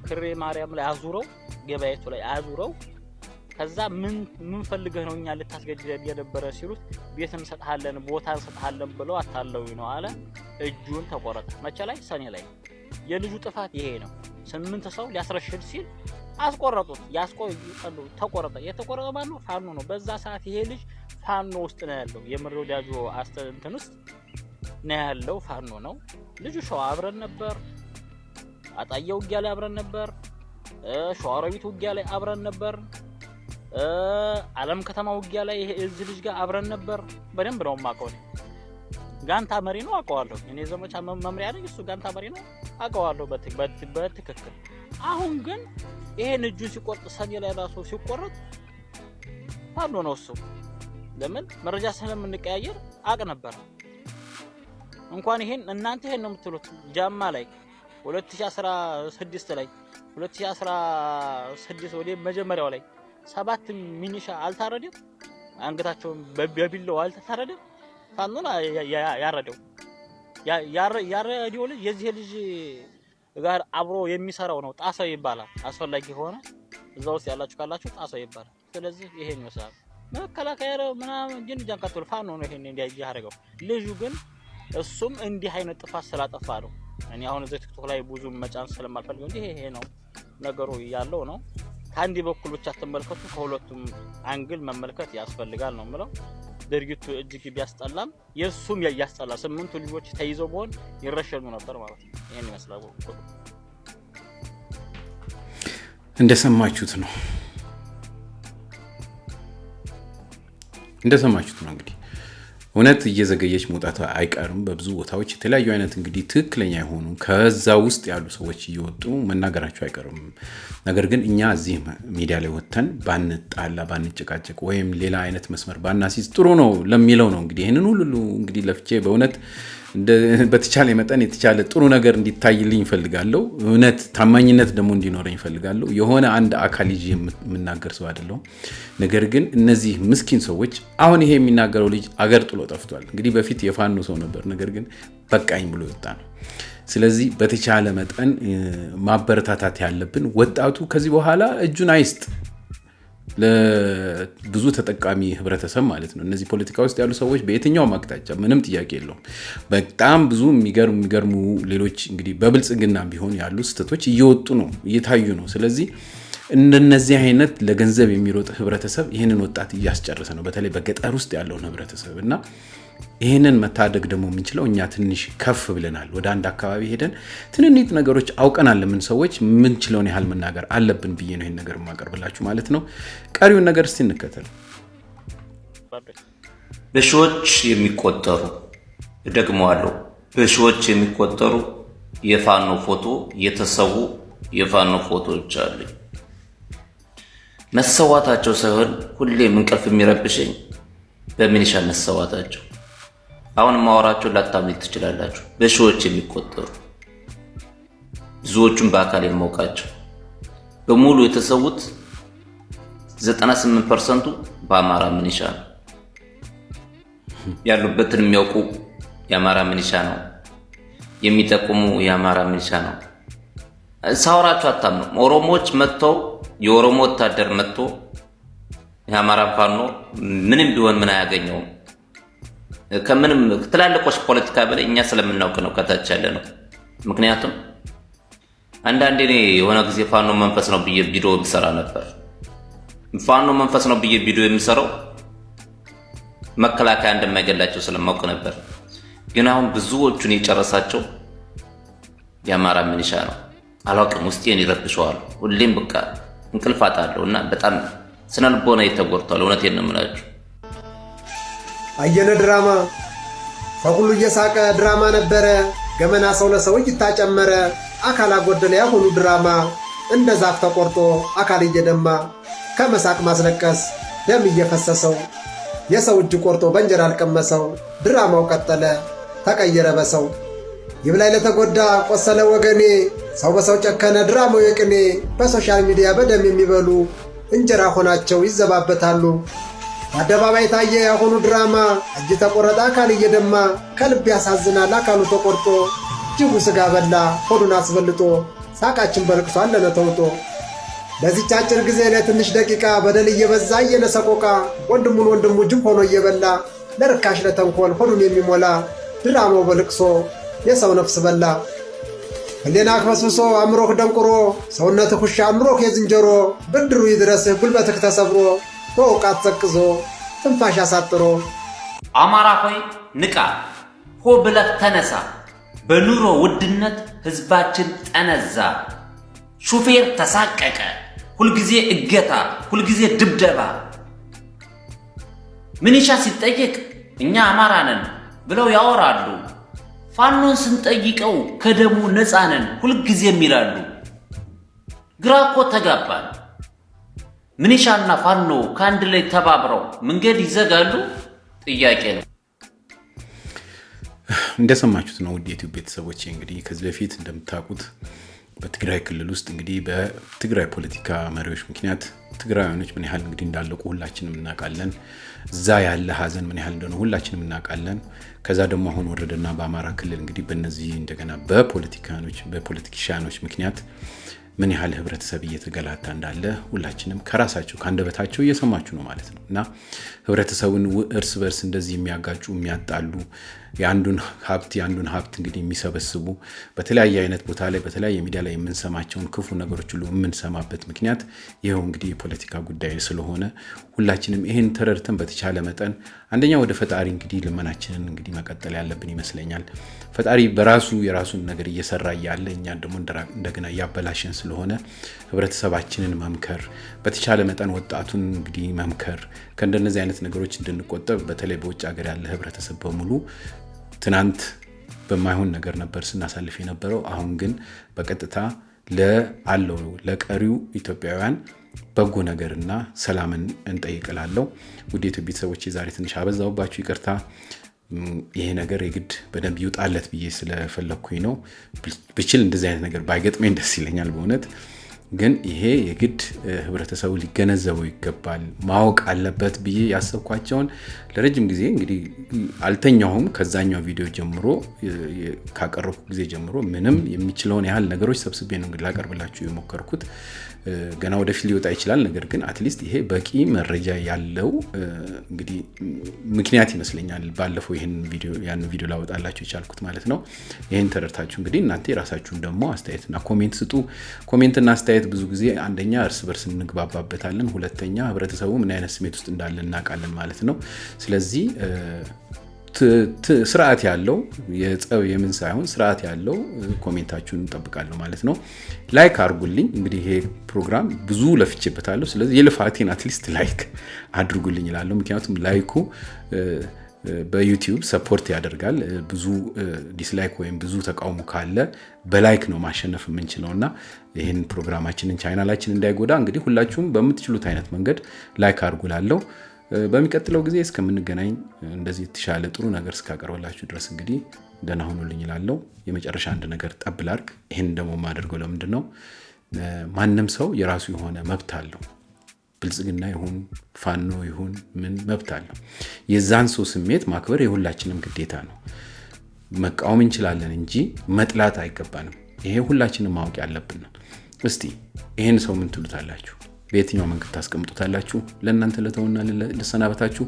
ክሬ ማርያም ላይ አዙረው ገበያቱ ላይ አዙረው ከዛ ምን ፈልገህ ነው እኛ ልታስገድደን የነበረ ሲሉት ቤት እንሰጣለን ቦታ እንሰጣለን ብለው አታለው ነው አለ። እጁን ተቆረጠ። መቼ ላይ? ሰኔ ላይ። የልጁ ጥፋት ይሄ ነው። 8 ሰው ሊያስረሽድ ሲል አስቆረጡት። ያስቆረጡ ተቆረጠ። የተቆረጠ ማን ነው? ፋኖ ነው። በዛ ሰዓት ይሄ ልጅ ፋኖ ውስጥ ነው ያለው። የምር ወዳጆ አስተንተን ውስጥ ነው ያለው። ፋኖ ነው ልጁ። ሸዋ አብረን ነበር። አጣየው ውጊያ ላይ አብረን ነበር። ሸዋሮቢት ውጊያ ላይ አብረን ነበር። ዓለም ከተማ ውጊያ ላይ እዚህ ልጅ ጋር አብረን ነበር። በደንብ ነው ማቀው። ጋንታ መሪ ነው አቀዋለሁ። እኔ ዘመቻ መምሪያ ነኝ፣ እሱ ጋንታ መሪ ነው አቀዋለሁ በትክክል። አሁን ግን ይሄን እጁን ሲቆርጥ ሰኔ ላይ ራሱ ሲቆርጥ ፋኖ ነው እሱ። ለምን መረጃ ስለምንቀያየር አቅ ነበር። እንኳን ይሄን እናንተ ይሄን ነው የምትሉት። ጃማ ላይ 2016 ላይ 2016 ወደ መጀመሪያው ላይ 7 ሚኒሻ አልታረደም። አንገታቸውን በቢለው አልታረደም። ፋኖና ያረደው ያረደው ልጅ የዚህ ልጅ ጋር አብሮ የሚሰራው ነው። ጣሰው ይባላል። አስፈላጊ ሆነ እዛው ውስጥ ያላችሁ ካላችሁ ጣሰው ይባላል። ስለዚህ ይሄን ይመስላል። መከላከያ ምናምን ጅንጃን ከተል ፋኖ ነው ይሄን እንዲያጅ ያደረገው ልጁ ግን እሱም እንዲህ አይነት ጥፋት ስላጠፋ ነው እኔ አሁን እዚህ ቲክቶክ ላይ ብዙ መጫን ስለማልፈልግ እንጂ ይሄ ነው ነገሩ ያለው ነው አንዲ በኩል ብቻ ተመልከቱ ከሁለቱም አንግል መመልከት ያስፈልጋል ነው ማለት ድርጊቱ እጅግ ቢያስጠላም የሱም ያያስጠላ 8 ልጆች ተይዘው በሆን ይረሸኑ ነበር ማለት ነው ይሄን ይመስላል እንደሰማችሁት ነው እንግዲህ እውነት እየዘገየች መውጣቷ አይቀርም በብዙ ቦታዎች የተለያዩ አይነት እንግዲህ ትክክለኛ የሆኑ ከዛ ውስጥ ያሉ ሰዎች እየወጡ መናገራቸው አይቀርም ነገር ግን እኛ እዚህ ሚዲያ ላይ ወተን ባንጣላ ባንጨቃጨቅ ወይም ሌላ አይነት መስመር ባናሲዝ ጥሩ ነው ለሚለው ነው እንግዲህ ይሄንን ሁሉ እንግዲህ ለፍቼ በእውነት በተቻለ መጠን የተቻለ ጥሩ ነገር እንዲታይልኝ ፈልጋለሁ እውነት ታማኝነት ደግሞ እንዲኖረኝ ፈልጋለሁ የሆነ አንድ አካል ይዤ የምናገር ሰው አይደለም ነገር ግን እነዚህ ምስኪን ሰዎች አሁን ይሄ የሚናገረው ልጅ አገር ጥሎ ጠፍቷል እንግዲህ በፊት የፋኖ ሰው ነበር ነገር ግን በቃኝ ብሎ ወጣ ነው ስለዚህ በተቻለ መጠን ማበረታታት ያለብን ወጣቱ ከዚህ በኋላ እጁን አይስጥ ለብዙ ተጠቃሚ ህብረተሰብ ማለት ነው እነዚህ ፖለቲካ ውስጥ ያሉ ሰዎች በየትኛው ማቅጣጫ ምንም ጥያቄ የለውም በጣም ብዙ የሚገርሙ ሌሎች እንግዲህ በብልጽግና ቢሆን ያሉ ስተቶች እየወጡ ነው እየታዩ ነው ስለዚህ እንደነዚህ አይነት ለገንዘብ የሚሮጥ ህብረተሰብ ይሄንን ወጣት እያስጨረሰ ነው በተለይ በገጠር ውስጥ ያለው ህብረተሰብ እና ይሄንን መታደግ ደግሞ የምንችለው እኛ ትንሽ ከፍ ብለናል ወደ አንድ አካባቢ ሄደን ትንንት ነገሮች አውቀናል ለምን ሰዎች ምንችለውን ያህል መናገር አለብን ብዬ ነው ይሄን ነገር ማቀርብላችሁ ማለት ነው ቀሪውን ነገር እስቲ እንከተል በሺዎች የሚቆጠሩ ደግሞአለው በሺዎች የሚቆጠሩ የፋኖ ፎቶ የተሰዉ የፋኖ ፎቶዎች አሉ መሰዋታቸው ሳይሆን ሁሌም እንቅልፍ የሚረብሸኝ በሚሊሻ መሰዋታቸው አሁን ማወራቸው ላታምኑ ትችላላችሁ በሺዎች የሚቆጠሩ ብዙዎቹም በአካል የማውቃቸው በሙሉ የተሰዉት 98% በአማራ ሚሊሻ ነው ያሉበትን የሚያውቁ የአማራ ሚሊሻ ነው የሚጠቁሙ የአማራ ሚሊሻ ነው ሳወራቸው አታምኑ ኦሮሞዎች መጥተው የኦሮሞ ወታደር መጥቶ የአማራ ፋኖ ምንም ቢሆን ምን አያገኘውም ከምንም ትላልቆች ፖለቲካ በላይ እኛ ስለምናውቅ ነው ከታች ያለ ነው ምክንያቱም አንዳንዴ እኔ የሆነ ጊዜ ፋኖ መንፈስ ነው ብዬ ቪዲዮ ብሰራ ነበር ፋኖ መንፈስ ነው ብዬ ቪዲዮ የምሰራው መከላከያ እንደማይገላቸው ስለማውቅ ነበር ግን አሁን ብዙዎቹን የጨረሳቸው የአማራ ሚሊሻ ነው አላውቅም ውስጤን ይረብሸዋል ሁሌም በቃ እንቅልፍ አጣለውና በጣም ስነልቦና የተጎርቷል እውነቴን ነው የምላችሁ አየነ ድራማ ሰው ሁሉ እየሳቀ ድራማ ነበረ ገመና ሰው ለሰው ይታጨመረ አካል አጎደለ ያሁኑ ድራማ እንደ ዛፍ ተቆርጦ አካል እየደማ ከመሳቅ ማስለቀስ ደም እየፈሰሰው የሰው እጅ ቆርጦ በእንጀራ አልቀመሰው ድራማው ቀጠለ ተቀየረ በሰው ይብላይ ለተጎዳ ቆሰለ ወገኔ ሰው በሰው ጨከነ ድራማው የቅኔ በሶሻል ሚዲያ በደም የሚበሉ እንጀራ ሆናቸው ይዘባበታሉ አደባባይ ታየ ያሁኑ ድራማ እጅ ተቆረጠ አካል እየደማ ከልብ ያሳዝናል አካሉ ተቆርጦ ጅቡ ስጋ በላ ሆዱን አስበልጦ ሳቃችን በልቅሶ አለነ ተውጦ በዚህች አጭር ጊዜ ለትንሽ ደቂቃ በደል እየበዛ እየነሰቆቃ ወንድሙን ወንድሙ ጅብ ሆኖ እየበላ ለርካሽ ለተንኮል ሆዱን የሚሞላ ድራማው በልቅሶ የሰው ነፍስ በላ ህሊና አክበስብሶ አምሮክ ደንቁሮ ሰውነትህ ውሻ አምሮክ የዝንጀሮ ብድሩ ይድረስህ ጉልበትህ ተሰብሮ በውቃት ዘቅዞ ትንፋሽ አሳጥሮ አማራ ሆይ ንቃ ሆ ብለህ ተነሳ በኑሮ ውድነት ህዝባችን ጠነዛ ሹፌር ተሳቀቀ ሁልጊዜ እገታ ሁልጊዜ ድብደባ ምንሻ ሲጠይቅ እኛ አማራ ነን ብለው ያወራሉ ፋኖን ስንጠይቀው ከደሙ ነፃ ነን ሁልጊዜም ይላሉ ግራ እኮ ተጋባን ምንሻና ፋኖ ከአንድ ላይ ተባብረው መንገድ ይዘጋሉ ጥያቄ ነው እንደሰማችሁት ነው ውድ የዩቲዩብ ቤተሰቦች እንግዲህ ከዚህ በፊት እንደምታውቁት በትግራይ ክልል ውስጥ እንግዲህ በትግራይ ፖለቲካ መሪዎች ምክንያት ትግራዮች ምን ያህል እንግዲህ እንዳለቁ ሁላችንም እናውቃለን እዛ ያለ ሀዘን ምን ያህል እንደሆነ ሁላችንም እናውቃለን ከዛ ደግሞ አሁን ወረደና በአማራ ክልል እንግዲህ በእነዚህ እንደገና በፖለቲካኖች በፖለቲሻኖች ምክንያት ምን ያህል ህብረተሰብ እየተገላታ እንዳለ ሁላችንም ከራሳቸው ካንደበታቸው እየሰማችሁ ነው ማለት ነው። እና ህብረተሰቡን እርስ በርስ እንደዚህ የሚያጋጩ የሚያጣሉ የአንዱን ሀብት እንግዲህ የሚሰበስቡ በተለያየ አይነት ቦታ ላይ በተለያየ ሚዲያ ላይ የምንሰማቸውን ክፉ ነገሮች ሁሉ የምንሰማበት ምክንያት ይሄው እንግዲህ የፖለቲካ ጉዳይ ስለሆነ ሁላችንም ይሄን ተረድተን በተቻለ መጠን አንደኛ ወደ ፈጣሪ እንግዲህ ልመናችንን እንግዲህ መቀጠል ያለብን ይመስለኛል። ፈጣሪ በራሱ የራሱን ነገር እየሰራ ያለ እኛ ደግሞ እንደገና ያበላሽን ስለሆነ ህብረተሰባችንን መምከር በተቻለ መጠን ወጣቱን እንግዲህ መምከር ከእንደነዚህ አይነት ነገሮች እንድንቆጠብ በተለይ በውጭ ሀገር ያለ ህብረተሰብ በሙሉ ትናንት በማይሆን ነገር ነበር ስናሳልፍ የነበረው። አሁን ግን በቀጥታ ለቀሪው ኢትዮጵያውያን በጎ ነገርና ሰላምን እንጠይቅላለሁ። ውድ ኢትዮጵያ ቤተሰቦች ዛሬ ትንሽ አበዛውባችሁ ይቅርታ። ይሄ ነገር የግድ በደንብ ይውጣለት ብዬ ስለፈለኩኝ ነው። ብችል እንደዚህ አይነት ነገር ባይገጥመኝ ደስ ይለኛል በእውነት። ግን ይሄ የግድ ህብረተሰቡ ሊገነዘበው ይገባል ማወቅ አለበት ብዬ ያሰብኳቸውን ለረጅም ጊዜ እንግዲህ አልተኛሁም። ከዛኛው ቪዲዮ ጀምሮ ካቀረብኩ ጊዜ ጀምሮ ምንም የሚችለውን ያህል ነገሮች ሰብስቤ ነው እንግዲህ ላቀርብላችሁ የሞከርኩት። ገና ወደፊት ሊወጣ ይችላል። ነገር ግን አትሊስት ይሄ በቂ መረጃ ያለው እንግዲህ ምክንያት ይመስለኛል ባለፈው ያን ቪዲዮ ላወጣላችሁ የቻልኩት ማለት ነው። ይሄን ተረድታችሁ እንግዲህ እናንተ የራሳችሁን ደግሞ አስተያየትና ኮሜንት ስጡ። ኮሜንትና አስተያየት ብዙ ጊዜ አንደኛ እርስ በርስ እንግባባበታለን፣ ሁለተኛ ህብረተሰቡ ምን አይነት ስሜት ውስጥ እንዳለ እናውቃለን ማለት ነው። ስለዚህ ስርዓት ያለው የጸብ የምን ሳይሆን ስርዓት ያለው ኮሜንታችሁን እንጠብቃለሁ ማለት ነው። ላይክ አድርጉልኝ። እንግዲህ ይሄ ፕሮግራም ብዙ ለፍቼበታለሁ። ስለዚህ የልፋቴን አትሊስት ላይክ አድርጉልኝ እላለሁ። ምክንያቱም ላይኩ በዩቲዩብ ሰፖርት ያደርጋል። ብዙ ዲስላይክ ወይም ብዙ ተቃውሞ ካለ በላይክ ነው ማሸነፍ የምንችለውና ይሄን ፕሮግራማችንን ቻናላችን እንዳይጎዳ እንግዲህ ሁላችሁም በምትችሉት አይነት መንገድ ላይክ አድርጉላለሁ። በሚቀጥለው ጊዜ እስከምንገናኝ እንደዚህ የተሻለ ጥሩ ነገር እስካቀርብላችሁ ድረስ እንግዲህ ደህና ሁኑልኝ እላለሁ። የመጨረሻ አንድ ነገር ጠብ ላድርግ። ይሄን ደግሞ ማድረገው ለምንድን ነው? ማንም ሰው የራሱ የሆነ መብት አለው። ብልጽግና ይሁን ፋኖ ይሁን ምን መብት አለው። የዛን ሰው ስሜት ማክበር የሁላችንም ግዴታ ነው። መቃወም እንችላለን እንጂ መጥላት አይገባንም። ይሄ ሁላችንም ማወቅ ያለብን ነው። እስቲ ይሄን ሰው ምን ትሉታላችሁ? በየትኛው መንገድ ታስቀምጡታላችሁ? ለእናንተ ለተውና ለሰናበታችሁ።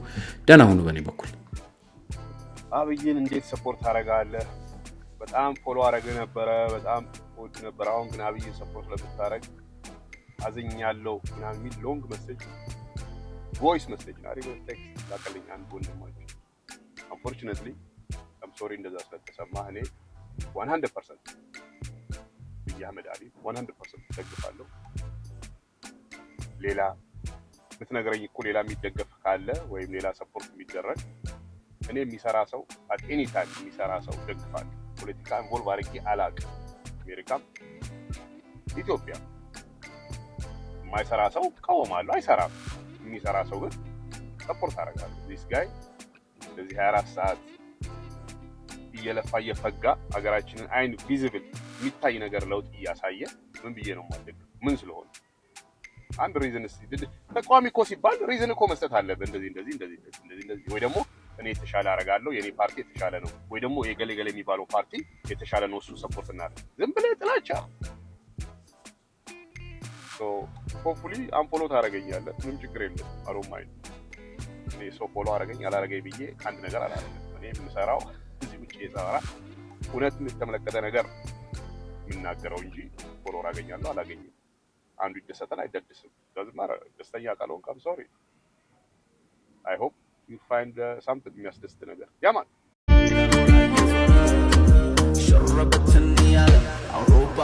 ደህና ሁኑ። በእኔ በኩል አብይን እንዴት ሰፖርት ታደርጋለህ? በጣም ፎሎ አረገ ነበረ፣ በጣም ወድ ነበር። አሁን ግን አብይን ሰፖርት ለምታረግ አዝኛለሁ ምናምን የሚል ሎንግ ሜሴጅ ቮይስ ሜሴጅ ነው አይደል? ቴክስት ላከልኝ አንድ ወንድማችን። አንፎርቹኔትሊ አም ሶሪ እንደዛ ስለተሰማህ እኔ 100% አህመድ አሊ 100% ደግፋለሁ። ሌላ ምትነግረኝ እኮ ሌላ የሚደገፍ ካለ ወይም ሌላ ሰፖርት የሚደረግ እኔ የሚሰራ ሰው አት ኤኒ ታይም የሚሰራ ሰው ደግፋለሁ። ፖለቲካ ኢንቮልቭ አድርጌ አላውቅም። አሜሪካም ኢትዮጵያ የማይሰራ ሰው እቃወማለሁ፣ አይሰራም። የሚሰራ ሰው ግን ሰፖርት አደርጋለሁ። ዲስ ጋይ እንደዚህ 24 ሰዓት እየለፋ እየፈጋ ሀገራችንን አይን ቪዚብል የሚታይ ነገር ለውጥ እያሳየ ምን ብዬ ነው የማደግ? ምን ስለሆነ አንድ ሪዝን ተቋሚ እኮ ሲባል ሪዝን እኮ መስጠት አለበት። እንደዚህ ወይ ደግሞ እኔ የተሻለ አደርጋለሁ፣ የኔ ፓርቲ የተሻለ ነው፣ ወይ ደግሞ የገሌ የሚባለው ፓርቲ የተሻለ ነው፣ እሱ ሰፖርት እናደርግ። ዝም ብለህ ጥላቻ ሆፕፉሊ አንፎሎ ታደርገኛለህ፣ ምንም ችግር የለም። አሮማይ እኔ ሰው ፎሎ አደረገኝ አላደረገኝ ብዬ አንድ ነገር አላደረገም። እኔ የምሰራው እዚህ ውጪ የሰራ እውነት የተመለከተ ነገር የምናገረው እንጂ ፎሎ አደረገኛለሁ አላገኘም አንዱ ይደሰታል አይደድስም። ስለዚህ ደስተኛ ካልሆንክ I'm sorry. I hope you find something የሚያስደስት ነገር ያማን ሸረበትን ያለ አውሮፓ